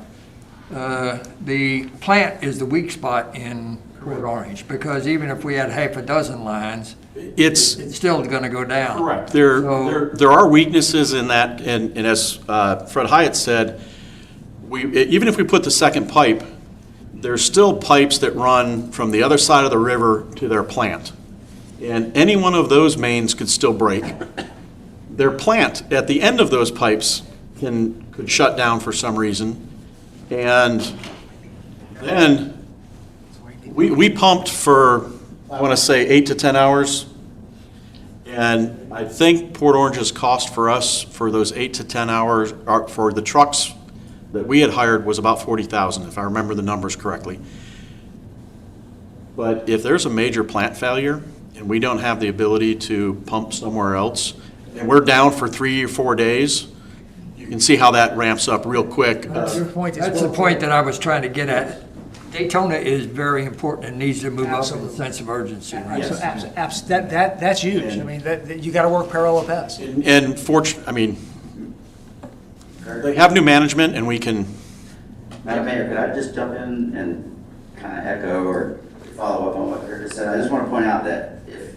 The plant is the weak spot in Port Orange, because even if we had half a dozen lines, it's still going to go down. correct. There are weaknesses in that, and as Fred Hyatt said, even if we put the second pipe, there's still pipes that run from the other side of the river to their plant. And any one of those mains could still break. Their plant, at the end of those pipes, could shut down for some reason. And then we pumped for, I want to say, 8 to 10 hours. And I think Port Orange's cost for us for those 8 to 10 hours, for the trucks that we had hired, was about $40,000, if I remember the numbers correctly. But if there's a major plant failure and we don't have the ability to pump somewhere else, and we're down for 3 or 4 days, you can see how that ramps up real quick. That's the point that I was trying to get at. Daytona is very important and needs to move up with a sense of urgency, right? That's huge. I mean, you got to work parallel paths. And they have new management, and we can. Madam Mayor, could I just jump in and kind of echo or follow up on what Curtis said? I just want to point out that if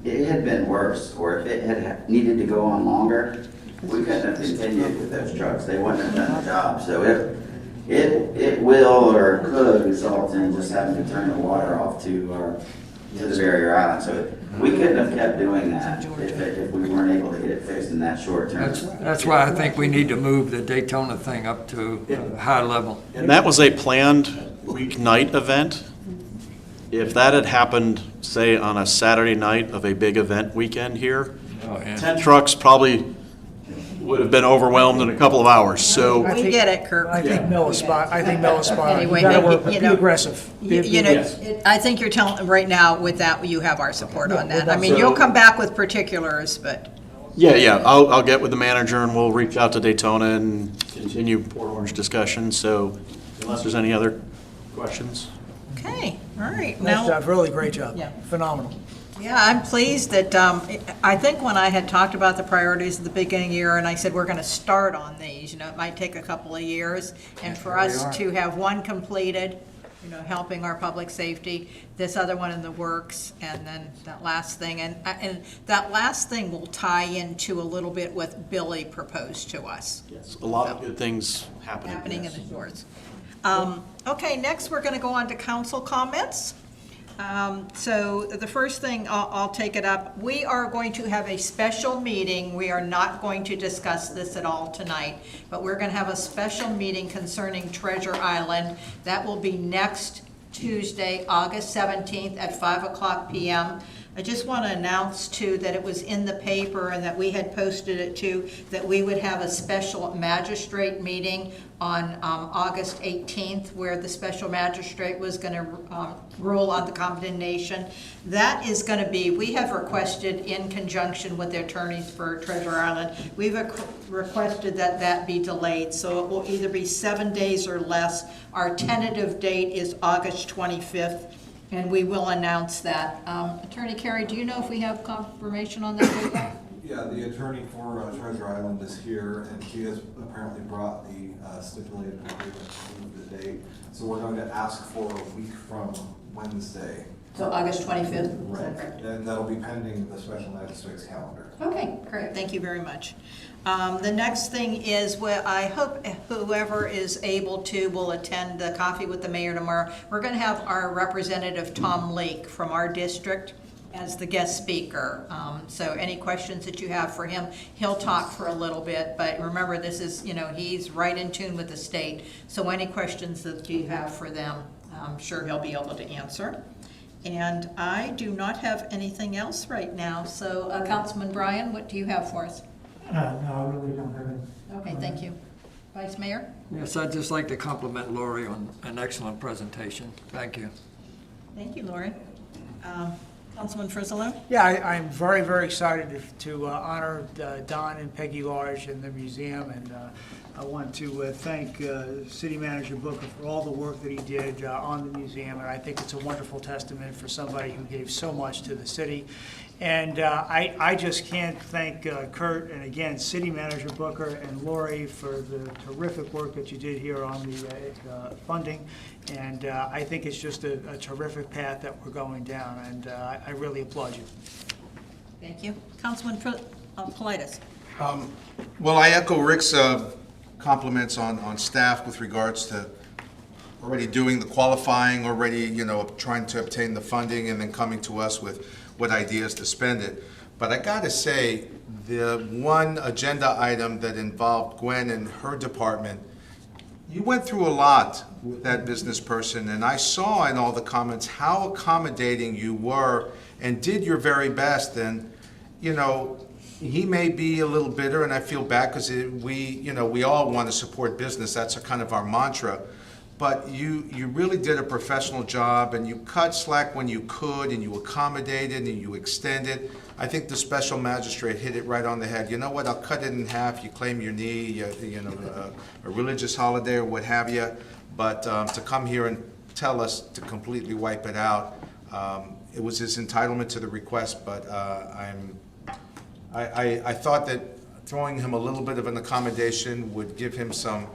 it had been worse, or if it had needed to go on longer, we couldn't have continued with those trucks. They wouldn't have done the job. So it will or could result in just having to turn the water off to the barrier island. So we couldn't have kept doing that if we weren't able to get it fixed in that short term. That's why I think we need to move the Daytona thing up to a high level. And that was a planned weeknight event. If that had happened, say, on a Saturday night of a big event weekend here, 10 trucks probably would have been overwhelmed in a couple of hours, so. We get it, Kurt. I think Mel is spot on. Anyway, You gotta work, you be know, aggressive. You know, I think you're telling, right now, with that, you have our support on that. I mean, you'll come back with particulars, but, Yeah, I'll get with the manager and we'll reach out to Daytona and continue Port Orange discussion, so unless there's any other questions. okay, all right. Nice Now, job, really great job. Yeah. Phenomenal. yeah, I'm pleased that, I think when I had talked about the priorities at the beginning of the year, and I said, we're gonna start on these, you know, it might take a couple of years, and for us to have one completed, you know, helping our public safety, this other one in the works, and then that last thing, and that last thing will tie into a little bit what Billy proposed to us. Yes, a lot of good things happening. In the shores. Okay, next we're gonna go on to council comments. So the first thing, I'll take it up. We are going to have a special meeting. We are not going to discuss this at all tonight, but we're going to have a special meeting concerning Treasure Island. That will be next Tuesday, August 17th at 5:00 p.m. I just want to announce too that it was in the paper and that we had posted it too, that we would have a special magistrate meeting on August 18th, where the special magistrate was going to rule on the condemnation. That is going to be, we have requested in conjunction with the attorneys for Treasure Island, we've requested that that be delayed, so it will either be 7 days or less. Our tentative date is August 25th. And we will announce that. Attorney Carey, do you know if we have confirmation on that? Yeah, the attorney for Treasure Island is here, and he has apparently brought the stipulated agreement to the date. So we're going to ask for a week from Wednesday. So August 25th? Right, and that'll be pending the special magistrate's calendar. Okay, great, thank you very much. The next thing is, well, I hope whoever is able to will attend the coffee with the mayor tomorrow. We're going to have our representative, Tom Leake, from our district as the guest speaker. So any questions that you have for him, he'll talk for a little bit, but remember, this is, you know, he's right in tune with the state. So any questions that you have for them, I'm sure he'll be able to answer. And I do not have anything else right now. So Councilman Bryan, what do you have for us? No, I really don't have any. Okay, thank you. Vice Mayor? Yes, I'd just like to compliment Lori on an excellent presentation. Thank you. Thank you, Lori. Councilman Frizzolo? Yeah, I'm very, very excited to honor Don and Peggy Large and the museum, and I want to thank City Manager Booker for all the work that he did on the museum, and I think it's a wonderful testament for somebody who gave so much to the city. And I just can't thank Kurt and again City Manager Booker and Lori for the terrific work that you did here on the funding. And I think it's just a terrific path that we're going down, and I really applaud you. Thank you. Councilman Politis? Well, I echo Rick's compliments on staff with regards to already doing the qualifying, already, you know, trying to obtain the funding and then coming to us with what ideas to spend it. But I gotta say, the one agenda item that involved Gwen and her department, you went through a lot with that business person, and I saw in all the comments how accommodating you were and did your very best. And, you know, he may be a little bitter, and I feel bad because we all want to support business. That's kind of our mantra. But you really did a professional job, and you cut slack when you could, and you accommodated, and you extended. I think the special magistrate hit it right on the head. You know what, I'll cut it in half, you claim your knee, a religious holiday or what have you. But to come here and tell us to completely wipe it out, it was his entitlement to the request, but I thought that throwing him a little bit of an accommodation would give him some,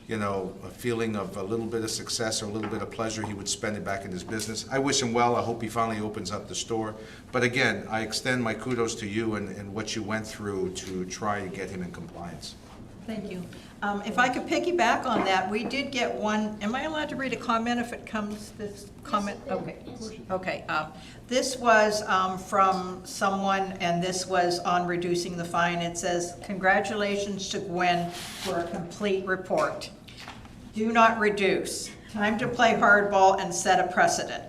a feeling of a little bit of success or a little bit of pleasure. He would spend it back in his business. I wish him well. I hope he finally opens up the store. But again, I extend my kudos to you and what you went through to try and get him in compliance. Thank you. If I could piggyback on that, we did get one, am I allowed to read a comment if it comes, this comment? Okay. Okay. This was from someone, and this was on reducing the fine. It says, "Congratulations to Gwen for a complete report. Do not reduce. Time to play hardball and set a precedent."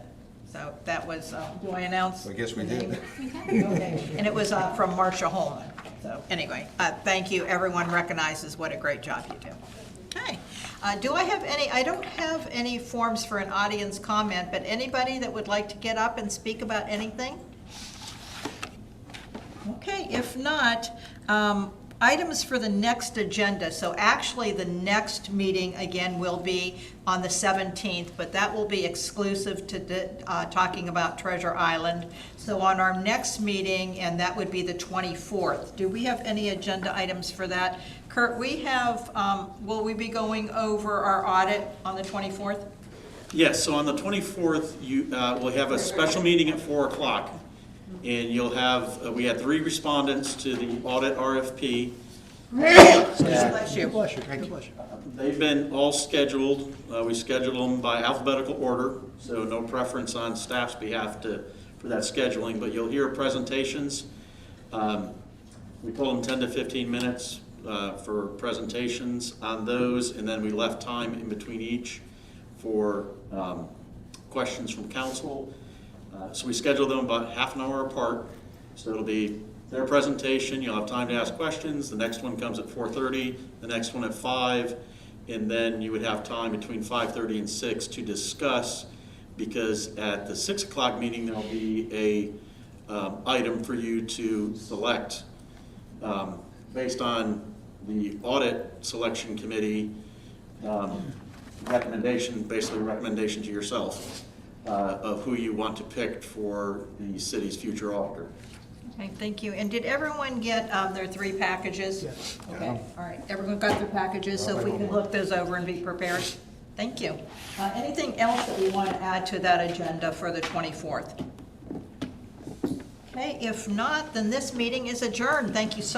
So that was, do I announce? I guess we did. Okay. And it was from Marcia Holman. So anyway, thank you. Everyone recognizes what a great job you do. Okay. Do I have any, I don't have any forms for an audience comment, but anybody that would like to get up and speak about anything? Okay, if not, items for the next agenda. So actually, the next meeting, again, will be on the 17th, but that will be exclusive to talking about Treasure Island. So on our next meeting, and that would be the 24th, do we have any agenda items for that? Kurt, we have, will we be going over our audit on the 24th? Yes, so on the 24th, we'll have a special meeting at 4 o'clock. And you'll have, we had 3 respondents to the audit RFP. Bless you. Bless you. They've been all scheduled. We scheduled them by alphabetical order, so no preference on staff's behalf for that scheduling, but you'll hear presentations. We told them 10 to 15 minutes for presentations on those, and then we left time in between each for questions from council. So we scheduled them about half an hour apart. So it'll be their presentation, you'll have time to ask questions. The next one comes at 4:30, the next one at 5, and then you would have time between 5:30 and 6 to discuss, because at the 6 o'clock meeting, there'll be a item for you to select based on the audit selection committee recommendation, basically a recommendation to yourself. Of who you want to pick for the city's future auditor. Okay, thank you. And did everyone get their 3 packages? Yes. Okay, all right. Everyone got their packages, so if we can look those over and be prepared. Thank you. Anything else that we want to add to that agenda for the 24th? Okay, if not, then this meeting is adjourned. Thank you so